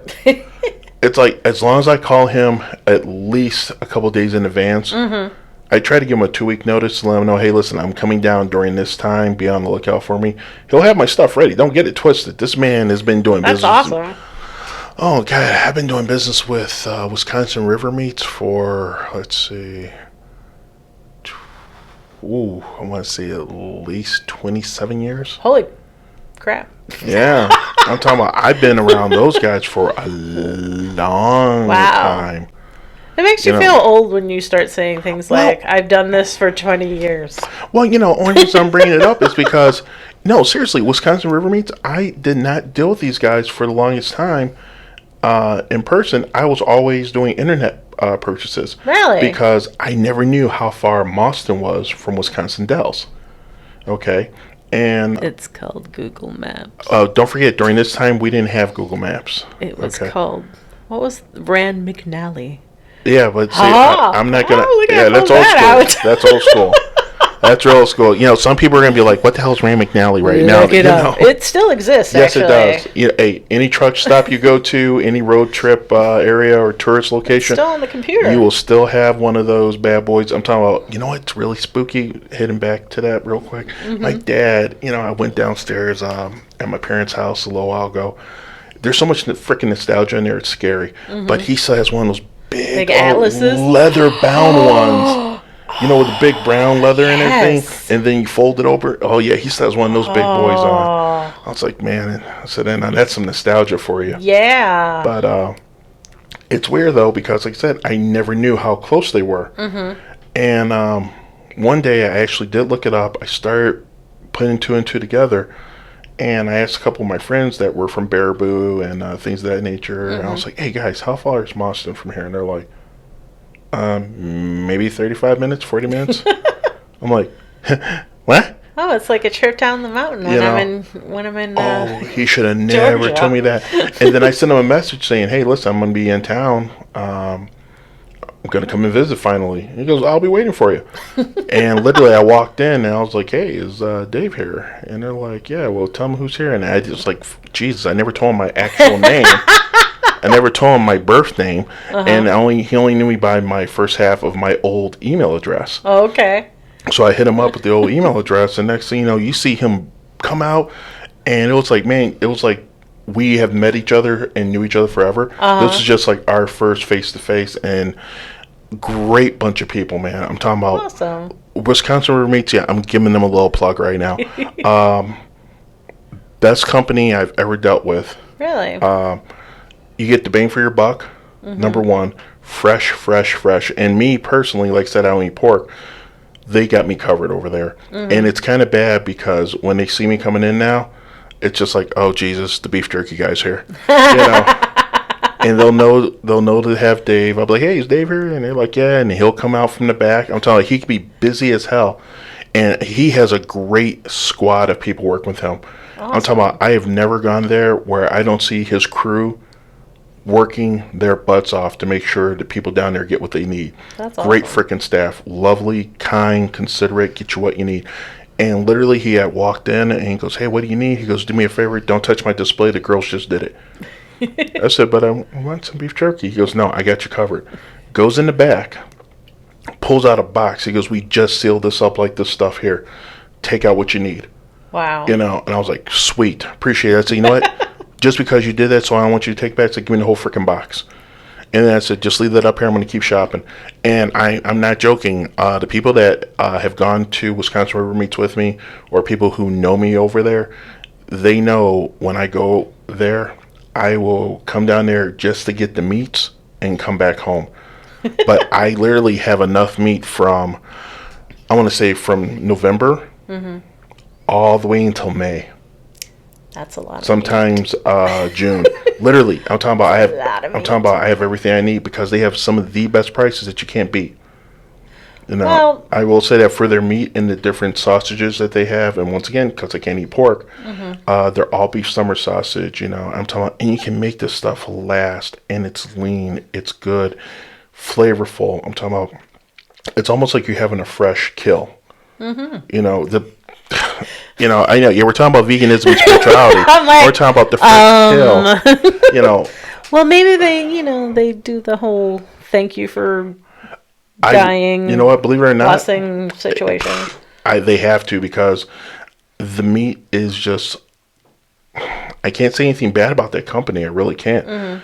It's like, as long as I call him at least a couple days in advance, I try to give him a 2-week notice to let him know, hey, listen, I'm coming down during this time. Be on the lookout for me. He'll have my stuff ready. Don't get it twisted. This man has been doing business. That's awesome. Oh, God, I've been doing business with Wisconsin River Meats for, let's see, I want to say at least 27 years. Holy crap. Yeah. I'm talking about, I've been around those guys for a long time. It makes you feel old when you start saying things like, I've done this for 20 years. Well, only reason I'm bringing it up is because, no, seriously, Wisconsin River Meats, I did not deal with these guys for the longest time in person. I was always doing internet purchases. Really? Because I never knew how far Mauston was from Wisconsin Dells. Okay? And it's called Google Maps. don't forget, during this time, we didn't have Google Maps. It was called, what was Rand McNally? Yeah, but see, I'm not going to... Yeah, that's old school. That's old school. That's real school. Some people are going to be like, what the hell is Rand McNally right now? Look it up. It still exists, yes, actually. Yes, it does. Hey, any truck stop you go to, any road trip area or tourist location, it's still on the computer. You will still have one of those bad boys. I'm talking about, what's really spooky? Heading back to that real quick. My dad, I went downstairs at my parents' house a little while ago. There's so much freaking nostalgia in there, it's scary. But he still has one of those big atlases? leather-bound ones. With the big brown leather and everything, and then you fold it over. Oh yeah, he still has one of those big boys on. I was like, man, I said, now that's some nostalgia for you. Yeah. But it's weird though, because like I said, I never knew how close they were. And one day I actually did look it up. I started putting 2 and 2 together, And I asked a couple of my friends that were from Baraboo and things of that nature. And I was like, hey, guys, how far is Boston from here? And they're like, maybe 35 minutes, 40 minutes. I'm like, what? Oh, it's like a trip down the mountain when I'm in. Oh, he should have never Georgia. told me that. And then I sent him a message saying, hey, listen, I'm going to be in town. I'm going to come and visit finally. He goes, I'll be waiting for you. And literally I walked in and I was like, hey, is Dave here? And they're like, yeah, well, tell him who's here. And I just like, Jesus, I never told him my actual name. I never told him my birth name. And he only knew me by my first half of my old email address. Oh, okay. So I hit him up with the old email address, and next thing you know, you see him come out, and it was like, man, it was like we have met each other and knew each other forever. This is just like our first face-to-face, and great bunch of people, man. I'm talking about Awesome. Wisconsin roommates. Yeah, I'm giving them a little plug right now. Best company I've ever dealt with. Really? You get the bang for your buck, number one. Fresh. And me personally, like I said, I don't eat pork. They got me covered over there. And it's kind of bad because when they see me coming in now, it's just like, oh, Jesus, the beef jerky guy's here. And they'll know to have Dave. I'll be like, hey, is Dave here? And they're like, yeah. And he'll come out from the back. I'm telling you, he could be busy as hell. And he has a great squad of people working with him. Awesome. I'm talking about, I have never gone there where I don't see his crew working their butts off to make sure that people down there get what they need. That's great awesome. freaking staff. Lovely, kind, considerate, get you what you need. And literally he had walked in and he goes, hey, what do you need? He goes, do me a favor, don't touch my display. The girls just did it. I said, but I want some beef jerky. He goes, no, I got you covered. Goes in the back, pulls out a box. He goes, we just sealed this up like this stuff here. Take out what you need. Wow. And I was like, sweet, appreciate it. I said, you know what? Just because you did that, so I don't want you to take back. So give me the whole freaking box. And then I said, just leave that up here. I'm going to keep shopping. And I'm not joking. The people that have gone to Wisconsin River Meats with me, or people who know me over there, they know when I go there, I will come down there just to get the meats and come back home. But I literally have enough meat from, I want to say from November all the way until May. That's a lot. Sometimes June. Literally, I'm talking about I have everything I need because they have some of the best prices that you can't beat. Well, I will say that for their meat and the different sausages that they have, and once again, because I can't eat pork, they're all beef summer sausage. I'm talking about, and you can make this stuff last, and it's lean, it's good, flavorful. I'm talking about, it's almost like you're having a fresh kill. I know. Yeah, we're talking about veganism and spirituality. We're talking about the fresh kill. Well, maybe they do the whole thank you for dying. You know what? Believe it or not, blessing situation. They have to, because the meat is just. I can't say anything bad about that company. I really can't.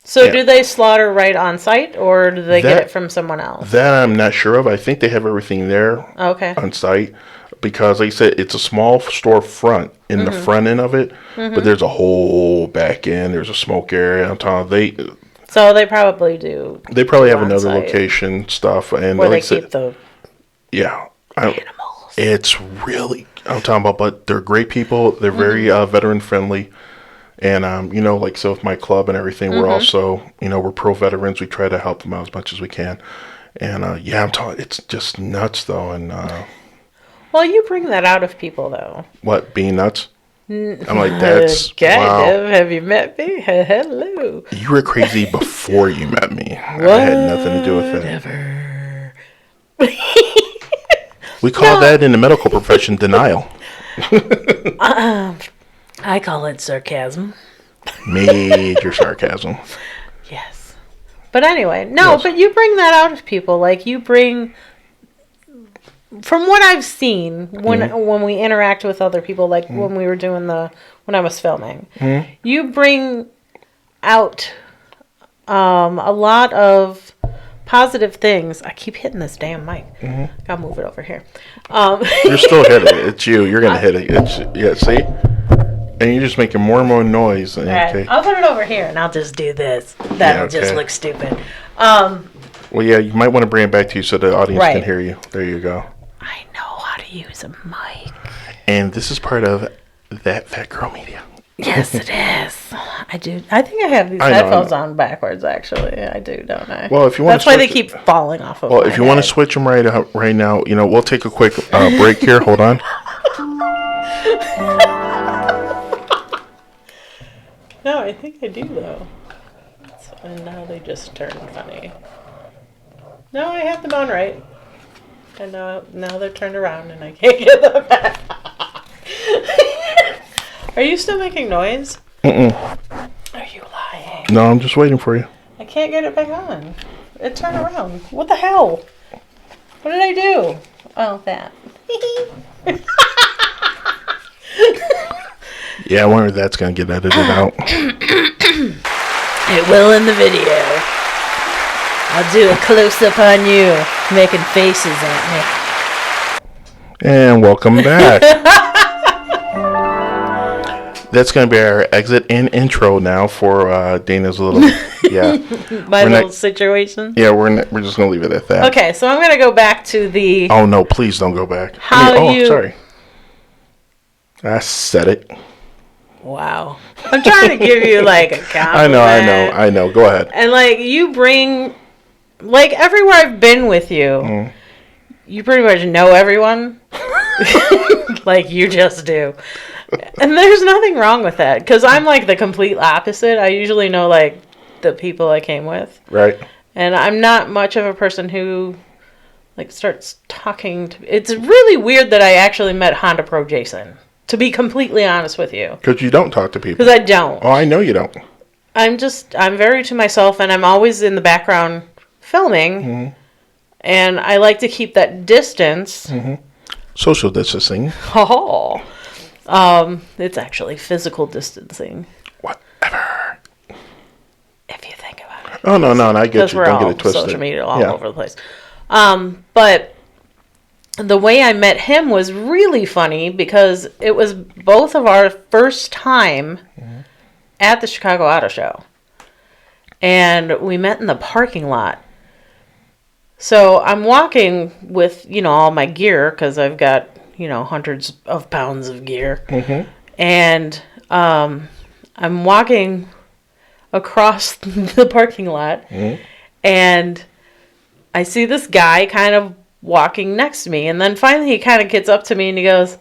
So do they slaughter right on site, or do they get it from someone else? That I'm not sure of. I think they have everything there on site. Because, like I said, it's a small storefront in the front end of it, but there's a whole back end. There's a smoke area. I'm telling you, so they probably do. They probably have another location stuff, and where they keep the animals. It's really, I'm talking about, but they're great people. They're very veteran friendly, and like, so with my club and everything, we're also we're pro veterans. We try to help them out as much as we can, and I'm telling you, it's just nuts though, and. Well, you bring that out of people, though. What, being nuts? I'm like, that's, wow. Have you met me? Hello. You were crazy before you met me. I had nothing to do with it. Never. We call that in the medical profession denial. I call it sarcasm. Major sarcasm. Yes. But anyway, but you bring that out of people. Like, you bring... From what I've seen, when we interact with other people, like when we were doing when I was filming, you bring out a lot of positive things. I keep hitting this damn mic. Gotta move it over here. You're still hitting it. It's you. You're gonna hit it. See? And you're just making more and more noise. Right. Okay. I'll put it over here and I'll just do this. That'll just look stupid. Well, yeah, you might want to bring it back to you so the audience can hear you. There you go. I know how to use a mic. And this is part of that fat girl media. Yes, it is. I do. I think I have these headphones on backwards. Actually, I do, don't I? Well, if you want, that's why they keep falling off of. Well, if you want to switch them right now, we'll take a quick break here. Hold on. No, I think I do though. And now they just turn funny. No, I have them on right. And now they're turned around and I can't get them back. Are you still making noise? Mm-mm. Are you lying? No, I'm just waiting for you. I can't get it back on. It turned around. What the hell? What did I do? Oh, that. Yeah, I wonder if that's going to get edited out. It will in the video. I'll do a close-up on you, making faces at me. And welcome back. That's going to be our exit and intro now for Dana's little, My little situation. Yeah, we're just going to leave it at that. Okay, so I'm going to go back to the... Oh, no, please don't go back. Sorry. I said it. Wow. I'm trying to give you, like, a compliment. I know. Go ahead. And, like, you bring... Like, everywhere I've been with you, you pretty much know everyone. Like, you just do. And there's nothing wrong with that. Because I'm, like, the complete opposite. I usually know, like, the people I came with. Right. And I'm not much of a person who, like, starts talking to... It's really weird that I actually met Honda Pro Jason. To be completely honest with you. Because you don't talk to people. Because I don't. Oh, I know you don't. I'm very to myself, and I'm always in the background filming. And I like to keep that distance. Social distancing. Oh. It's actually physical distancing. Whatever. If you think about it. Oh, no, I get you. Don't get it twisted. Social media all over the place. But the way I met him was really funny because it was both of our first time at the Chicago Auto Show. And we met in the parking lot. So I'm walking with, all my gear because I've got, hundreds of pounds of gear. And I'm walking across the parking lot and I see this guy kind of walking next to me, and then finally he kind of gets up to me and he goes,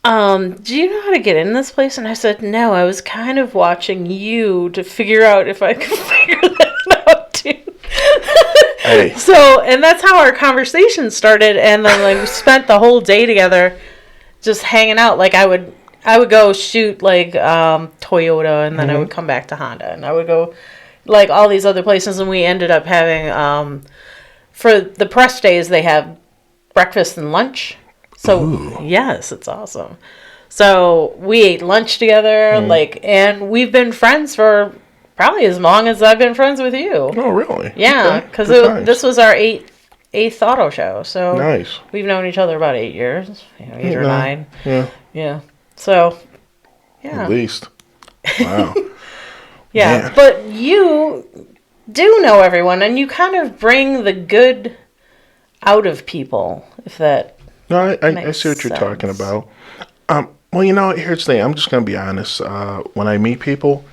do you know how to get in this place? And I said, no, I was kind of watching you to figure out if I could figure that out too. Hey. So, and that's how our conversation started, and then like we spent the whole day together just hanging out. Like I would go shoot like Toyota, and then I would come back to Honda, and I would go like all these other places, and we ended up having for the press days, they have breakfast and lunch. So, yes, it's awesome. So, we ate lunch together, and we've been friends for probably as long as I've been friends with you. Oh, really? Yeah, because this was our eighth auto show. So, nice. We've known each other about 8 years, 8 or 9. Yeah. Yeah. So, yeah. At least. Wow. Yeah, man. But you do know everyone, and you kind of bring the good out of people, if that I see what you're talking about. Well, here's the thing. I'm just going to be honest. When I meet people,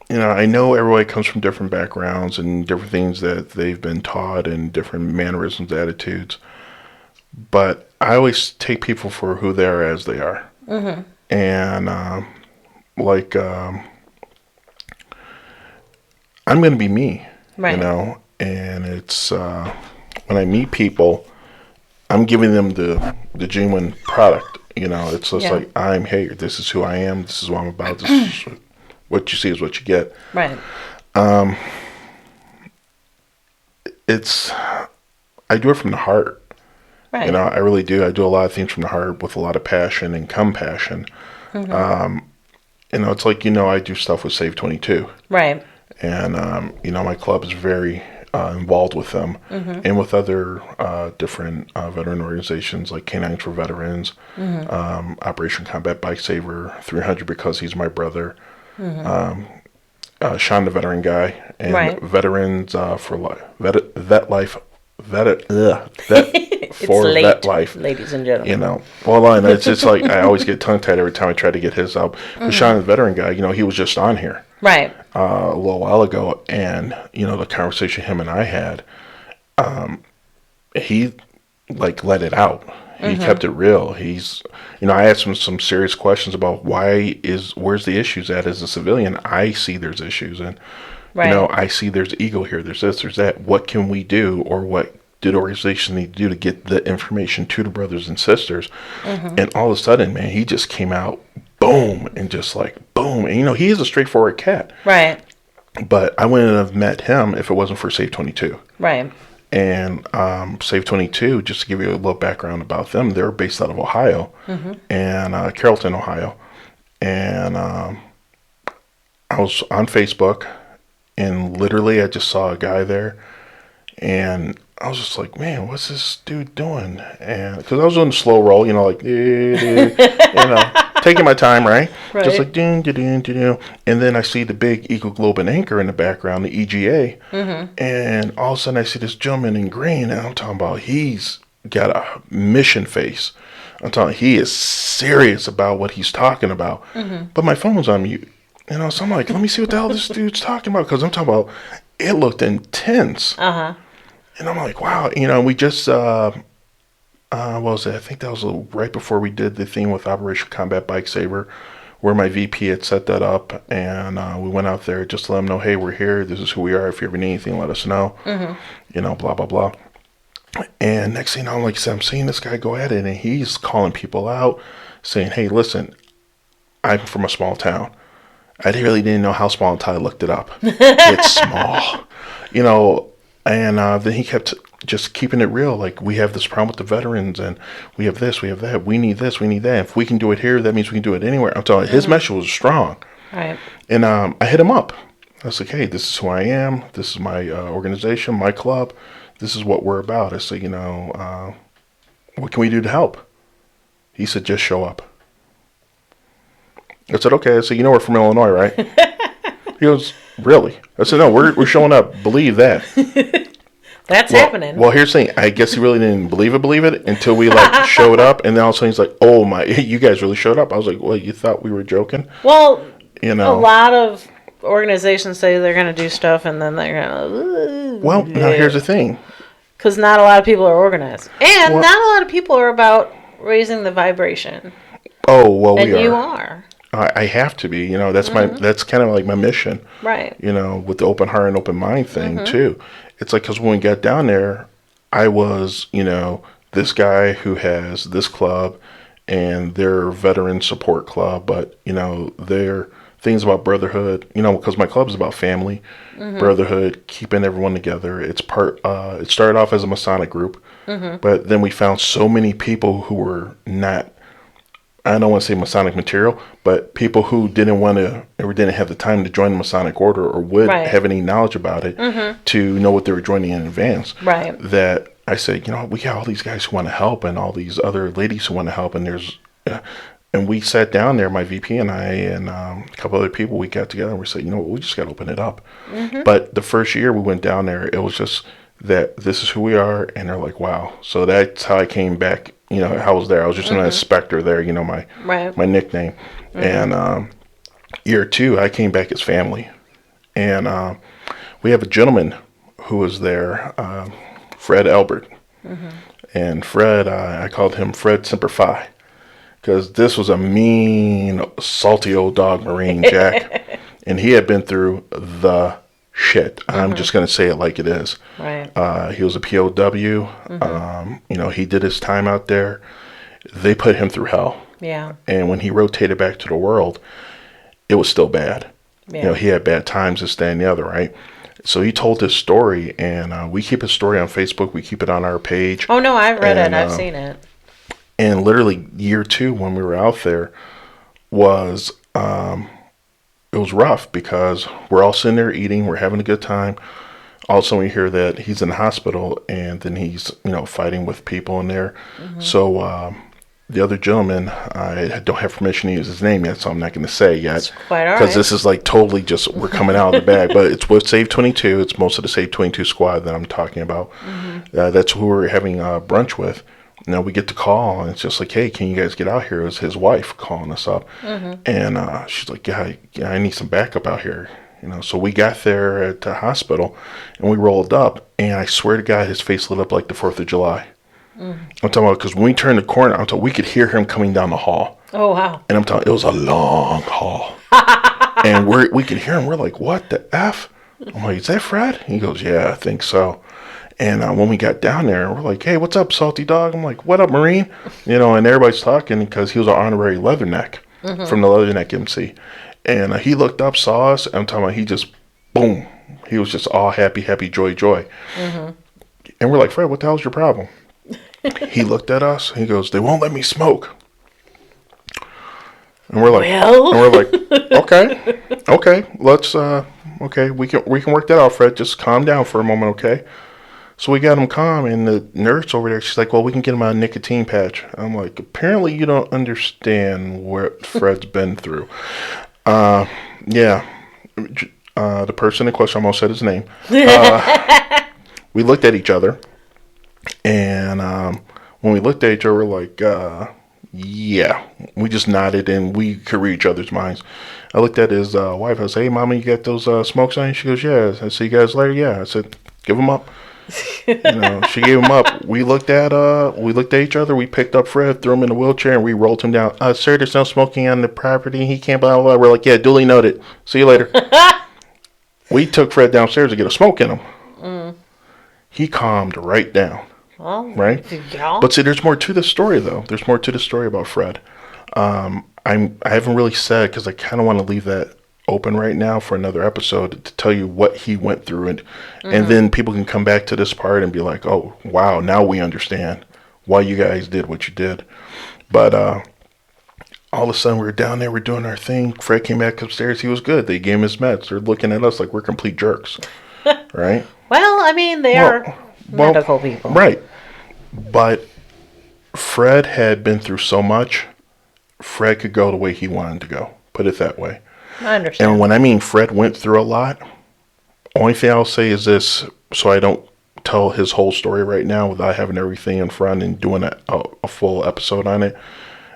I know everybody comes from different backgrounds and different things that they've been taught and different mannerisms, attitudes. But I always take people for who they are as they are. And, I'm going to be me, right. And it's, when I meet people, I'm giving them the genuine product, it's just like, hey, this is who I am. This is what I'm about. This is what you see is what you get. Right. I do it from the heart. Right. I really do. I do a lot of things from the heart with a lot of passion and compassion. It's like, I do stuff with Save 22. Right. And, my club is very involved with them and with other different veteran organizations like Canines for Veterans, Operation Combat Bike Saver, 300 because he's my brother, Sean the Veteran Guy, and Veterans for Life, Vet Life, for late, vet life, ladies and gentlemen. you know. Well, and it's just like I always get tongue tied every time I try to get his up. But Sean, the veteran guy, you know, he was just on here Right. a little while ago, and you know, the conversation him and I had, he like let it out. He kept it real. He's, you know, I asked him some serious questions about where's the issues at as a civilian. I see there's issues, and Right. you know, I see there's ego here. There's this, there's that. What can we do, or what do the organizations need to do to get the information to the brothers and sisters? And all of a sudden, man, he just came out, boom, and just like boom. And you know, he is a straightforward cat. Right. But I wouldn't have met him if it wasn't for Save 22. Right. And Save 22, just to give you a little background about them, they're based out of Ohio, and Carrollton, Ohio. And I was on Facebook, and literally I just saw a guy there, and I was just like, man, what's this dude doing? And because I was doing the slow roll, you know, like, you know, taking my time, right? Just like, ding, ding, ding, ding. And then I see the big Eagle Globe and Anchor in the background, the EGA. And all of a sudden I see this gentleman in green, and I'm talking about he's got a mission face. I'm talking, he is serious about what he's talking about. But my phone's on mute. You know, so I'm like, let me see what the hell this dude's talking about. Because I'm talking about, it looked intense. And I'm like, wow. You know, we just, what was it? I think that was right before we did the thing with Operation Combat Bike Saver, where my VP had set that up. And we went out there just to let them know, hey, we're here. This is who we are. If you ever need anything, let us know. You know, blah, blah, blah. And next thing you know, like I said, I'm seeing this guy go at it, and he's calling people out, saying, hey, listen, I'm from a small town. I really didn't know how small until I looked it up. It's small. You know, and then he kept just keeping it real. Like, we have this problem with the veterans, and we have this, we have that. We need this, we need that. If we can do it here, that means we can do it anywhere. I'm telling you, his message was strong. Right. And I hit him up. I was like, hey, this is who I am. This is my organization, my club. This is what we're about. I said, you know, what can we do to help? He said, just show up. I said, okay. I said, you know, we're from Illinois, right? He goes, really? I said, no, we're showing up. Believe that. That's happening. Well, here's the thing. I guess he really didn't believe it until we like showed up, and then all of a sudden he's like, "Oh my, you guys really showed up." I was like, "Well, you thought we were joking?" Well, you know, a lot of organizations say they're going to do stuff, and then they're going to. Well, now here's the thing. Because not a lot of people are organized, and not a lot of people are about raising the vibration. Oh well, and we are. You are. I have to be, you know, that's that's kind of like my mission. Right. You know, with the open heart and open mind thing too. It's like, because when we got down there, I was, you know, this guy who has this club and their veteran support club, but, you know, their things about brotherhood, you know, because my club is about family, brotherhood, keeping everyone together. It's it started off as a Masonic group, but then we found so many people who were not, I don't want to say Masonic material, but people who didn't want to or didn't have the time to join the Masonic order or would have any knowledge about it to know what they were joining in advance. Right. That I said, you know, we got all these guys who want to help and all these other ladies who want to help. And and we sat down there, my VP and I and a couple other people, we got together and we said, you know what, we just got to open it up. But the first year we went down there, it was just that this is who we are. And they're like, wow. So that's how I came back. You know, I was there. I was just an inspector there, you know, my nickname. And year two, I came back as family. And we have a gentleman who was there, Fred Albert. And Fred, I called him Fred Semper Fi, because this was a mean, salty old dog Marine, Jack. And he had been through the shit. I'm just going to say it like it is. Right. He was a POW. You know, he did his time out there. They put him through hell. Yeah. And when he rotated back to the world, it was still bad. Yeah. You know, he had bad times, this, that, and the other, right? So he told his story, and we keep his story on Facebook. We keep it on our page. Oh, no, I've read it. I've seen it. And literally year two, when we were out there, was... it was rough because we're all sitting there eating, we're having a good time. Also, we hear that he's in the hospital, and then he's, you know, fighting with people in there. So the other gentleman, I don't have permission to use his name yet, so I'm not going to say yet. That's quite all right. Because this is like totally just, we're coming out of the bag. But it's with Save 22. It's most of the Save 22 squad that I'm talking about. That's who we're having brunch with. Now we get the call, and it's just like, hey, can you guys get out here? It was his wife calling us up. And she's like, yeah, I need some backup out here. So we got there at the hospital, and we rolled up, and I swear to God, his face lit up like the 4th of July. I'm talking about, because when we turned the corner, I'm talking, we could hear him coming down the hall. Oh, wow. And I'm talking, it was a long hall. And we could hear him. We're like, what the F? I'm like, is that Fred? He goes, yeah, I think so. And when we got down there, we're like, hey, what's up, Salty Dog? I'm like, what up, Marine? And everybody's talking because he was an honorary Leatherneck from the Leatherneck MC. And he looked up, saw us, and I'm talking about, he just, boom. He was just all happy, joy. And we're like, Fred, what the hell's your problem? He looked at us. He goes, they won't let me smoke. And we're like, okay, let's, okay, we can work that out, Fred. Just calm down for a moment, okay? So we got him calm, and the nurse over there, she's like, well, we can get him a nicotine patch. I'm like, apparently you don't understand what Fred's been through. Yeah. The person in question, I almost said his name. We looked at each other. And when we looked at each other, we're like, yeah. We just nodded, and we could read each other's minds. I looked at his wife. I said, hey, Mama, you got those smokes on you? She goes, yeah. I said, you guys later? Yeah. I said, give them up. She gave him up. We looked at each other. We picked up Fred, threw him in the wheelchair, and we rolled him down. Sir, there's no smoking on the property. He can't, blah, blah, blah. We're like, yeah, duly noted. See you later. We took Fred downstairs to get a smoke in him. He calmed right down. Well, right? Yeah. But see, there's more to the story, though. There's more to the story about Fred. I haven't really said, because I kind of want to leave that open right now for another episode to tell you what he went through, and then people can come back to this part and be like, oh, wow, now we understand why you guys did what you did. But all of a sudden, we were down there, we're doing our thing. Fred came back upstairs. He was good. They gave him his meds. They're looking at us like we're complete jerks, right? Well, I mean, they are medical people. Right. But Fred had been through so much. Fred could go the way he wanted to go. Put it that way. I understand. And when I mean Fred went through a lot, only thing I'll say is this, so I don't tell his whole story right now without having everything in front and doing a full episode on it.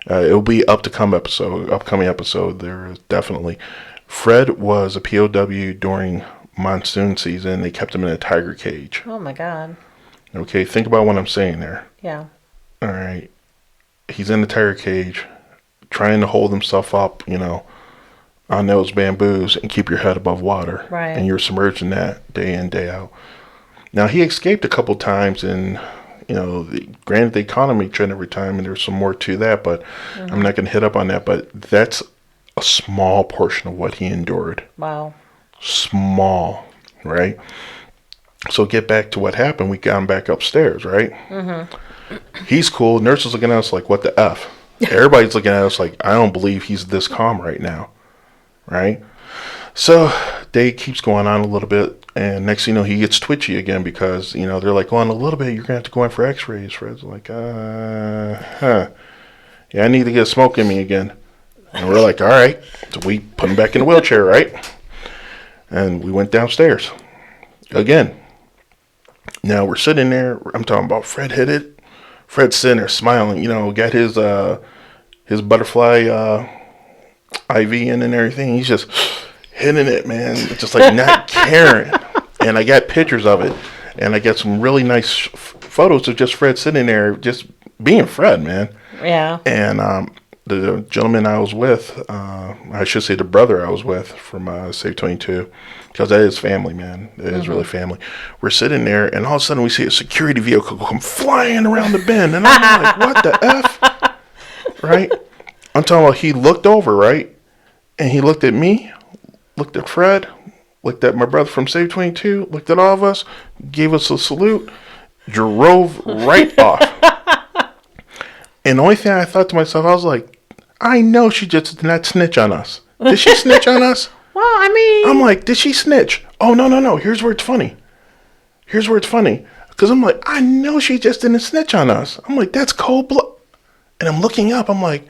It'll be upcoming episode. There is definitely. Fred was a POW during monsoon season. They kept him in a tiger cage. Oh my God. Okay, think about what I'm saying there. Yeah. All right. He's in the tiger cage, trying to hold himself up, on those bamboos and keep your head above water. Right. And you're submerged in that day in, day out. Now, he escaped a couple times, and, granted, they caught him each and every time, and there's some more to that, but I'm not going to hit up on that. But that's a small portion of what he endured. Wow. Small, right? So get back to what happened. We got him back upstairs, right? He's cool. Nurse is looking at us like, what the F? Everybody's looking at us like, I don't believe he's this calm right now, right? So day keeps going on a little bit, and next thing you know, he gets twitchy again because, they're like, well, in a little bit, you're going to have to go in for x-rays. Fred's like, yeah, I need to get smoke in me again. And we're like, all right. So we put him back in the wheelchair, right? And we went downstairs again. Now we're sitting there. I'm talking about Fred hit it. Fred's sitting there smiling. Got his butterfly IV in and everything. He's just hitting it, man. Just like not caring. And I got pictures of it. And I got some really nice photos of just Fred sitting there, just being Fred, man. Yeah. And the gentleman I was with, I should say the brother I was with from Save 22, because that is family, man. It is really family. We're sitting there, and all of a sudden we see a security vehicle come flying around the bend, and I'm like, what the F? Right? I'm talking about he looked over, right? And he looked at me, looked at Fred, looked at my brother from Save 22, looked at all of us, gave us a salute, drove right off. And the only thing I thought to myself, I was like, I know she just did not snitch on us. Did she snitch on us? Well, I mean... I'm like, did she snitch? Oh, no. Here's where it's funny. Because I'm like, I know she just didn't snitch on us. I'm like, that's cold blood. And I'm looking up. I'm like,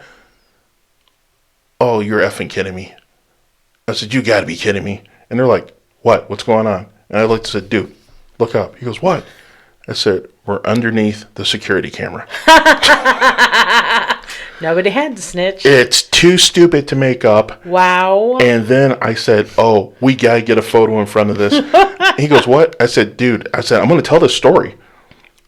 oh, you're effing kidding me. I said, you got to be kidding me. And they're like, what? What's going on? And I looked and said, dude, look up. He goes, what? I said, we're underneath the security camera. Nobody had to snitch. It's too stupid to make up. Wow. And then I said, oh, we got to get a photo in front of this. He goes, what? I said, dude, I'm going to tell this story.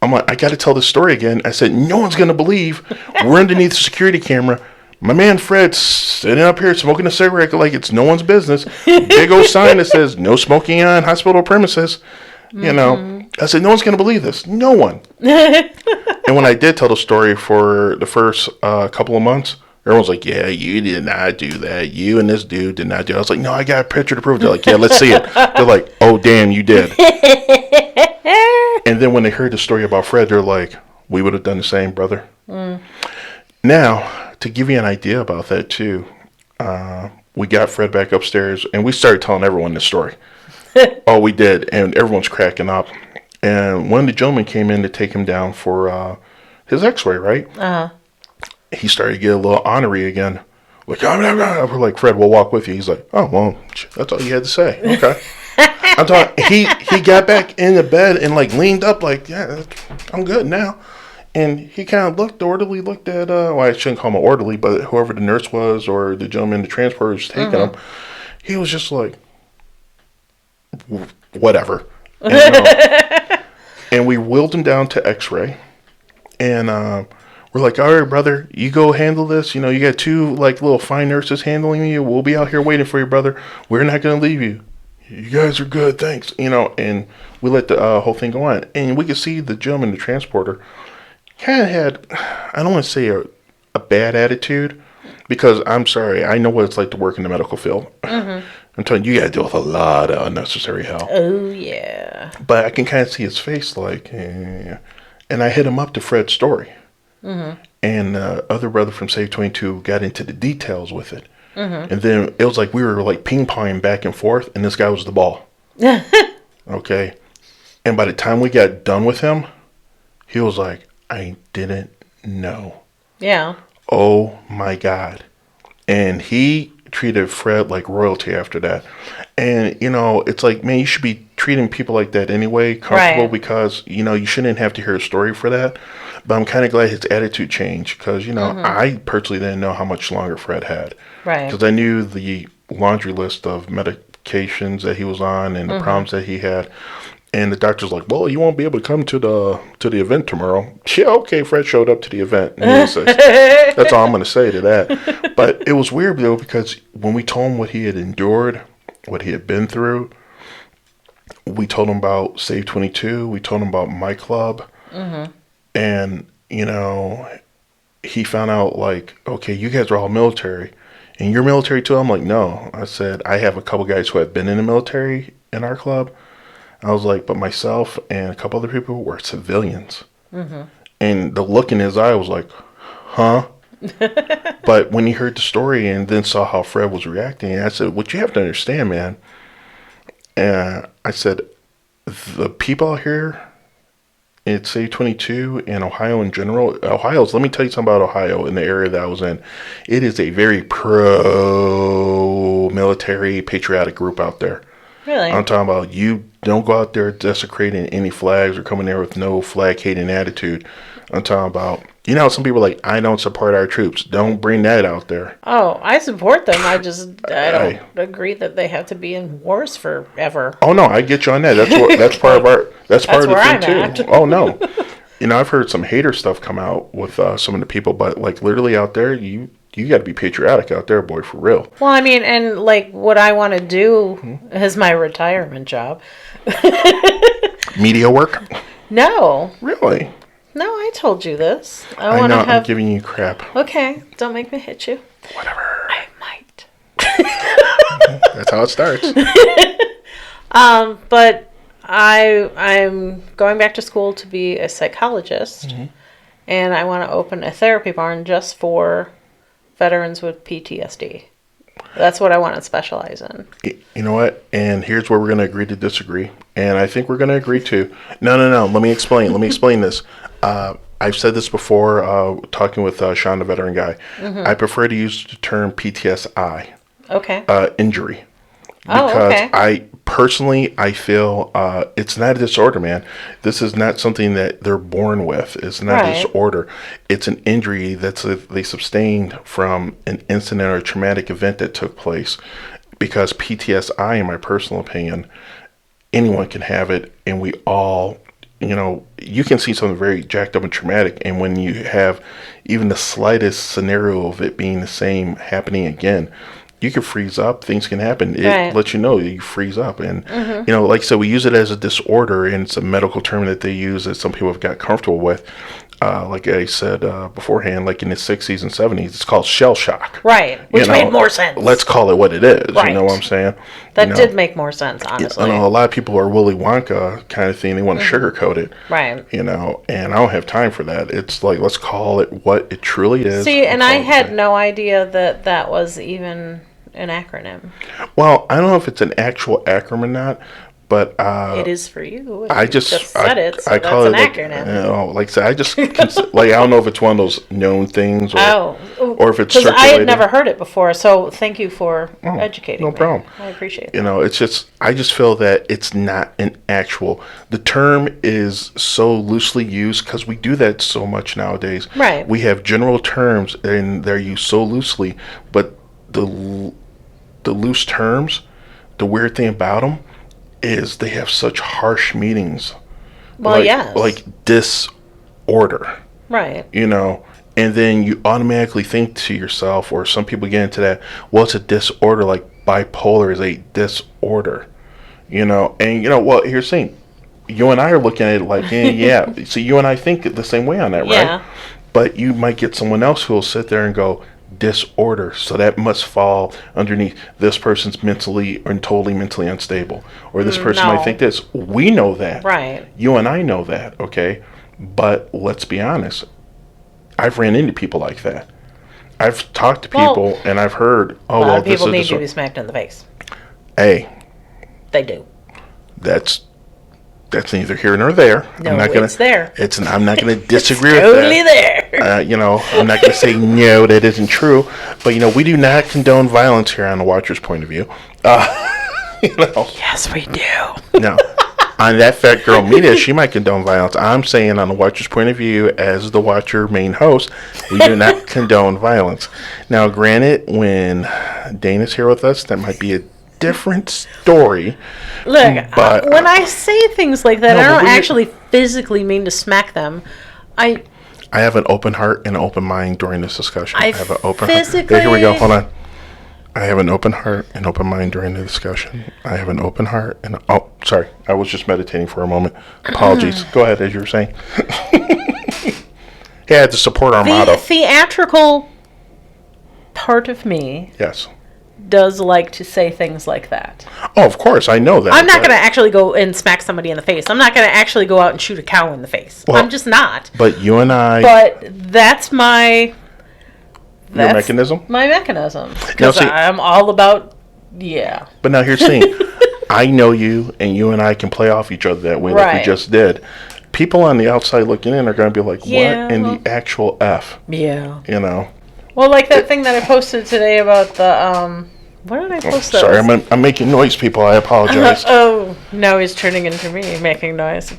I'm like, I got to tell this story again. I said, no one's going to believe we're underneath the security camera. My man Fred's sitting up here smoking a cigarette like it's no one's business. Big old sign that says no smoking on hospital premises. You know, I said, no one's going to believe this. No one. And when I did tell the story for the first couple of months, everyone's like, yeah, you did not do that. You and this dude did not do it. I was like, no, I got a picture to prove it. They're like, yeah, let's see it. They're like, oh, damn, you did. And then when they heard the story about Fred, they're like, we would have done the same, brother. Now, to give you an idea about that, too, we got Fred back upstairs, and we started telling everyone this story. Oh, we did, and everyone's cracking up. And one of the gentlemen came in to take him down for his x-ray, right? Uh-huh. He started to get a little ornery again. Like, we're like, Fred, we'll walk with you. He's like, oh, well, that's all you had to say. Okay. I'm talking, he got back in the bed and, like, leaned up like, yeah, I'm good now. And he kind of looked at, well, I shouldn't call him an orderly, but whoever the nurse was or the gentleman in the transporter was taking him, he was just like, whatever. And we wheeled him down to x-ray. And we're like, all right, brother, you go handle this. You know, you got two, like, little fine nurses handling you. We'll be out here waiting for you, brother. We're not going to leave you. You guys are good, thanks. You know, and we let the whole thing go on. And we could see the gentleman in the transporter kind of had, I don't want to say a bad attitude, because I'm sorry, I know what it's like to work in the medical field. I'm telling you, you got to deal with a lot of unnecessary hell. Oh, yeah. But I can kind of see his face like, and I hit him up to Fred's story. And other brother from Save 22 got into the details with it. And then it was like we were like ping-ponging back and forth, and this guy was the ball. Okay? And by the time we got done with him, he was like, I didn't know. Yeah. Oh, my God. And he treated Fred like royalty after that. And, you know, it's like, man, you should be treating people like that anyway, comfortable, right? Because, you know, you shouldn't have to hear a story for that. But I'm kind of glad his attitude changed because, you know, I personally didn't know how much longer Fred had. Right. Because I knew the laundry list of medications that he was on and the problems that he had. And the doctor's like, well, you won't be able to come to the event tomorrow. Yeah, okay, Fred showed up to the event. That's all I'm going to say to that. But it was weird, though, because when we told him what he had endured, what he had been through, we told him about Save 22. We told him about my club. And, you know, he found out, like, okay, you guys are all military. And you're military, too? I'm like, no. I said, I have a couple guys who have been in the military in our club. I was like, but myself and a couple other people were civilians. And the look in his eye was like, huh? But when he heard the story and then saw how Fred was reacting, I said, what you have to understand, man. And I said, the people out here at Save 22 and Ohio in general, let me tell you something about Ohio in the area that I was in. It is a very pro-military, patriotic group out there. Really? I'm talking about you don't go out there desecrating any flags or coming there with no flag-hating attitude. I'm talking about, you know, some people are like, I don't support our troops. Don't bring that out there. Oh, I support them. I don't agree that they have to be in wars forever. Oh, no, I get you on that. That's part of our, that's part of the thing, too. Oh, no. You know, I've heard some hater stuff come out with some of the people, but, like, literally out there, you got to be patriotic out there, boy, for real. Well, I mean, and, like, what I want to do is my retirement job. Media work? No. Really? No, I told you this. I know, I'm giving you crap. Okay, don't make me hit you. Whatever. I might. That's how it starts. But I'm going back to school to be a psychologist, and I want to open a therapy barn just for veterans with PTSD. That's what I want to specialize in. You know what? And here's where we're going to agree to disagree. And I think we're going to agree to. No. Let me explain this. I've said this before, talking with Sean, the veteran guy. I prefer to use the term PTSI, Okay. injury, Oh, because okay. I feel it's not a disorder, man. This is not something that they're born with. It's not a Right. disorder. It's an injury they sustained from an incident or a traumatic event that took place. Because PTSI, in my personal opinion, anyone can have it, and we all, you can see something very jacked up and traumatic, and when you have even the slightest scenario of it being the same happening again, you can freeze up. Things can happen. It Right. lets you know you freeze up, and like I said, we use it as a disorder, and it's a medical term that they use that some people have got comfortable with. Like I said beforehand, like in the 60s and 70s, it's called shell shock. Right. Which made more sense. Let's call it what it is. Right. You know what I'm saying? That did make more sense, honestly. I know a lot of people are Willy Wonka kind of thing. They want to sugarcoat it. Right. And I don't have time for that. It's like, let's call it what it truly is. See, and I had no idea that was even an acronym. Well, I don't know if it's an actual acronym or not, but It is for you. I You just said it, so I that's call an it like, acronym. like I said, I just like I don't know if it's one of those known things or if it's because I circulated. had never heard it before. So thank you for educating no me. problem. I appreciate it. It's just I just feel that it's not an actual. The term is so loosely used because we do that so much nowadays. Right. We have general terms and they're used so loosely, but the loose terms, the weird thing about them is they have such harsh meanings. Well, yes. Like disorder. Right. And then you automatically think to yourself, or some people get into that, well, it's a disorder, like bipolar is a disorder, and well, here's the thing, you and I are looking at it like, yeah, so you and I think the same way on that, Yeah. right? But you might get someone else who will sit there and go, disorder, so that must fall underneath this person's mentally and totally mentally unstable, or this person No. might think this. We know that. Right. You and I know that, okay? But let's be honest. I've ran into people like that. I've talked to people and I've heard, A lot of this people is need this. to be smacked in the face. Hey, They do. that's neither here nor there. No, it's there. I'm not gonna disagree with Totally that. there. I'm not gonna say no, that isn't true. But we do not condone violence here on the Watcher's point of view. Yes, we do. No. On that fat girl media, she might condone violence. I'm saying on the Watcher's point of view, as the Watcher main host, we do not condone violence. Now, granted, when Dana's here with us, that might be a different story. Look, But, when I say things like that, no, I but don't we- actually physically mean to smack them. I have an open heart and an open mind during this discussion. I have an open physically- heart. Here we go. Hold on. I have an open heart and open mind during the discussion. I have an open heart and sorry, I was just meditating for a moment. Apologies. Go ahead, as you were saying. Yeah, to support our The motto. theatrical part of me Yes. does like to say things like that. Oh, of course, I know that. I'm not but- going to actually go and smack somebody in the face. I'm not going to actually go out and shoot a cow in the face. Well, I'm just not. But you and I. But that's my... Your mechanism? My mechanism. Now, Because see- I'm all about... Yeah. But now here's the thing. I know you, and you and I can play off each other that way, like we Right. just did. People on the outside looking in are going to be like, Yeah, what in well- the actual F? Yeah. Well, like that thing that I posted today about the... What did I post that sorry, was? I'm making noise, people. I apologize. Oh, now he's turning into me making noise.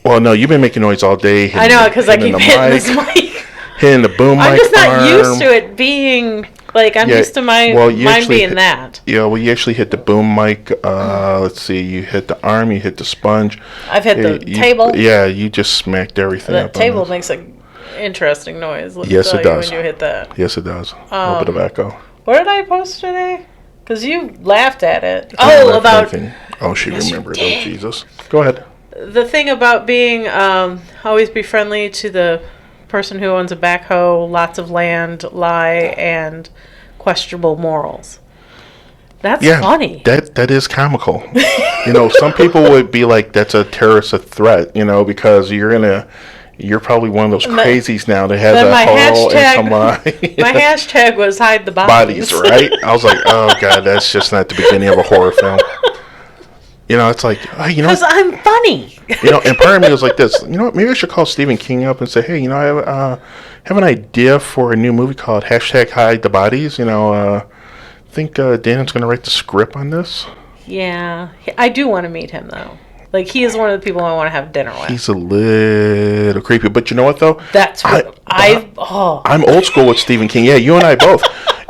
Well, no, you've been making noise all day. I know, because I keep hitting this mic. Hitting the boom mic I'm just not arm. used to it being... Like, I'm used to my you mine actually being hit- that. Yeah, well, you actually hit the boom mic. Let's see, you hit the arm, you hit the sponge. I've hit the table. Yeah, you just smacked everything The up. table on makes an interesting noise. Let me Yes, tell it you does. when you hit that. Yes, it does. A little bit of echo. What did I post today? Because you laughed at it. I don't Oh, laugh at about anything. Oh, she Yes, you remembered. Oh, did. Jesus. Go ahead. the thing about being always be friendly to the person who owns a backhoe, lots of land, lie, and questionable morals. That's funny. That is comical. Some people would be like, "That's a terrorist threat," because you're probably one of those crazies now that has then a my hoe hashtag- and some My hashtag was hide the bodies, right? I was like, oh god, that's just not the beginning of a horror film. it's like, hey, Because I'm funny. and part of me was like this. You know what? Maybe I should call Stephen King up and say, hey, I have an idea for a new movie called #Hide the Bodies. Think Dan's going to write the script on this. Yeah, I do want to meet him though. Like, he is one of the people I want to have dinner with. He's a little creepy, but you know what though? That's what I'm old school with Stephen King. Yeah, you and I both.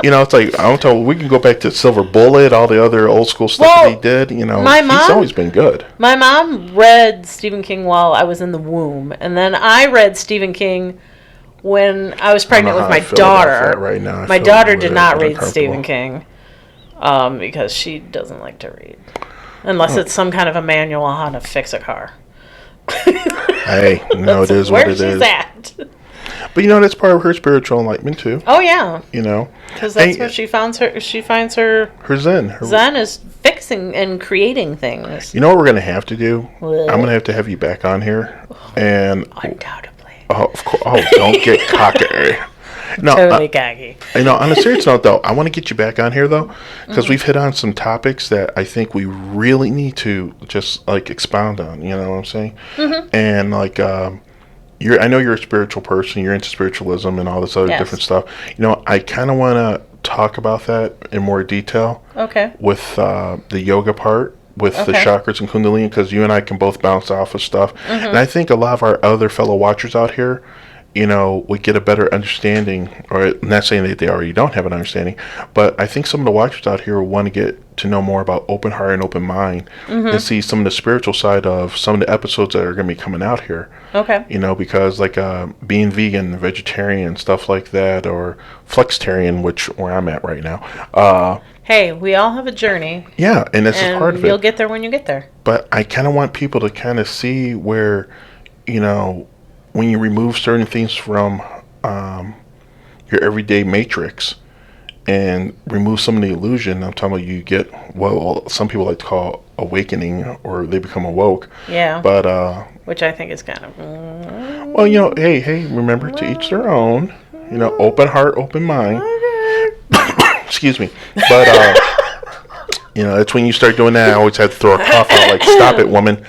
It's like I don't know. We can go back to Silver Bullet, all the other old school stuff that he did. He's always been good. My mom read Stephen King while I was in the womb, and then I read Stephen King when I was pregnant with my daughter. Right now, my daughter did not read Stephen King because she doesn't like to read unless it's some kind of a manual on how to fix a car. Hey, it is what it is. Where she's at. But that's part of her spiritual enlightenment too. Oh yeah. Because that's where she finds her zen. Zen is fixing and creating things. You know what we're gonna have to do? I'm gonna have you back on here, and undoubtedly. Oh, of course. Oh, don't get cocky. No, totally cocky. On a serious note, though, I want to get you back on here, though, because we've hit on some topics that I think we really need to just expound on. You know what I'm saying? Mm-hmm. And I know you're a spiritual person. You're into spiritualism and all this other different stuff. I kind of want to talk about that in more detail. Okay. With the yoga part, with the chakras and Kundalini, because you and I can both bounce off of stuff. Mm-hmm. And I think a lot of our other fellow watchers out here, would get a better understanding, or not saying that they already don't have an understanding, but I think some of the watchers out here will want to get to know more about open heart and open mind, and see some of the spiritual side of some of the episodes that are going to be coming out here. Okay. Because being vegan, vegetarian, stuff like that, or flexitarian, where I'm at right now. Hey, we all have a journey. Yeah, and this is part of it. You'll get there when you get there. But I kind of want people to kind of see where, when you remove certain things from your everyday matrix and remove some of the illusion, I'm talking about you get, some people like to call awakening, or they become awoke. Yeah. But which I think is kind of... hey, remember to each their own. Open heart, open mind. Excuse me. But, it's when you start doing that, I always have to throw a cough out, stop it, woman.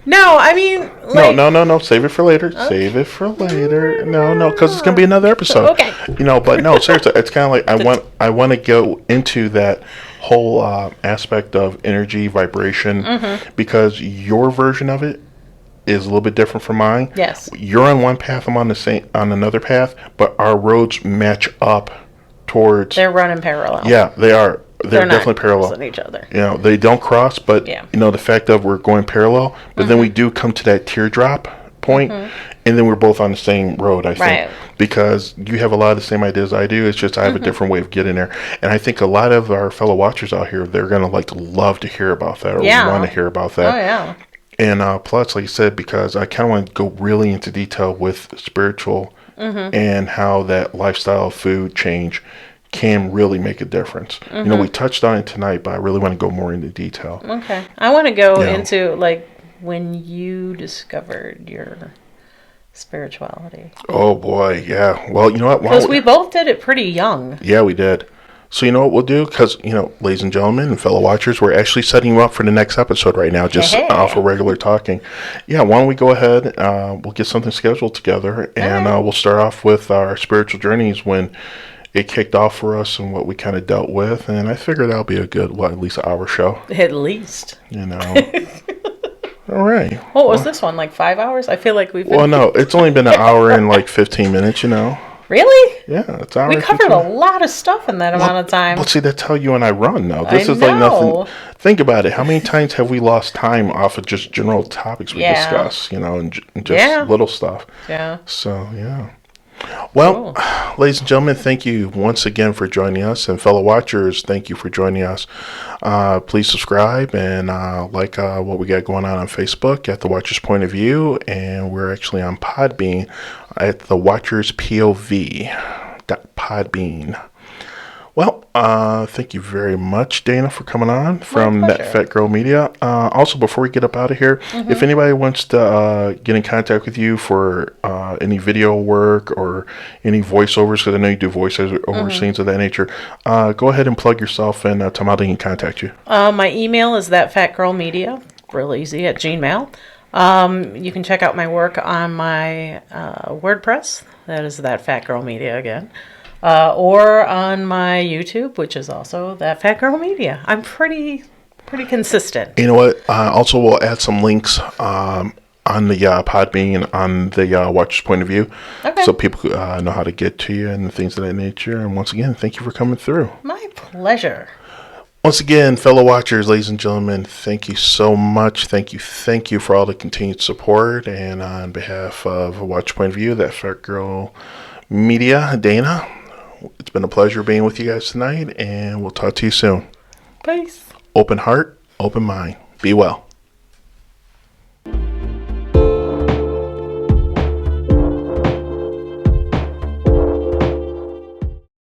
No, I mean... No. Save it for later. Okay. Save it for later. No, because it's going to be another episode. Okay. But no, seriously, it's kind of like I want to go into that whole aspect of energy, vibration, because your version of it is a little bit different from mine. Yes. You're on one path, I'm on another path, but our roads match up towards... They're running parallel. Yeah, they are. They're definitely parallel in each other. They don't cross, but the fact of we're going parallel, but then we do come to that teardrop point, and then we're both on the same road, I think. Because you have a lot of the same ideas I do. It's just I have a different way of getting there. And I think a lot of our fellow watchers out here, they're going to love to hear about that, or want to hear about that. Oh, yeah. And plus, like you said, because I kind of want to go really into detail with spiritual and how that lifestyle, food change can really make a difference. We touched on it tonight, but I really want to go more into detail. Okay. I want to go into when you discovered your spirituality. Oh boy, yeah. Well, you know what? Because we both did it pretty young. Yeah, we did. So you know what we'll do? Because, ladies and gentlemen and fellow watchers, we're actually setting you up for the next episode right now, just for regular talking. Yeah, why don't we go ahead, we'll get something scheduled together, and we'll start off with our spiritual journeys when it kicked off for us and what we kind of dealt with. And I figured that'll be a good, at least an hour show. At least. All right. What was this one, 5 hours? I feel like we've been... Well, no, it's only been an hour and 15 minutes, Really? Yeah, it's an hour. We covered a lot of stuff in that amount of time. Well, see, that's how you and I run now. This is nothing. Think about it. How many times have we lost time off of just general topics we discuss, and just little stuff? Yeah. So, yeah. Well, ladies and gentlemen, thank you once again for joining us, and fellow watchers, thank you for joining us. Please subscribe and like what we got going on Facebook at The Watcher's Point of View, and we're actually on Podbean at The Watcher's POV. Podbean. Well, thank you very much, Dana, for coming on from My Net pleasure. Fat Girl Media. Also, before we get up out of here, if anybody wants to get in contact with you for any video work or any voiceovers, because I know you do voiceovers over scenes of that nature, go ahead and plug yourself and tell them how they can contact you. My email is thatfatgirlmedia, real easy, at Gmail. You can check out my work on my WordPress. That is That Fat Girl Media again. Or on my YouTube, which is also That Fat Girl Media. I'm pretty consistent. You know what? Also, we'll add some links on the Podbean and on the Watcher's Point of View, Okay. so people know how to get to you and things of that nature. And once again, thank you for coming through. My pleasure. Once again, fellow watchers, ladies and gentlemen, thank you so much. Thank you for all the continued support. And on behalf of Watch Point of View, That Fat Girl Media, Dana, it's been a pleasure being with you guys tonight, and we'll talk to you soon. Peace. Open heart, open mind. Be well.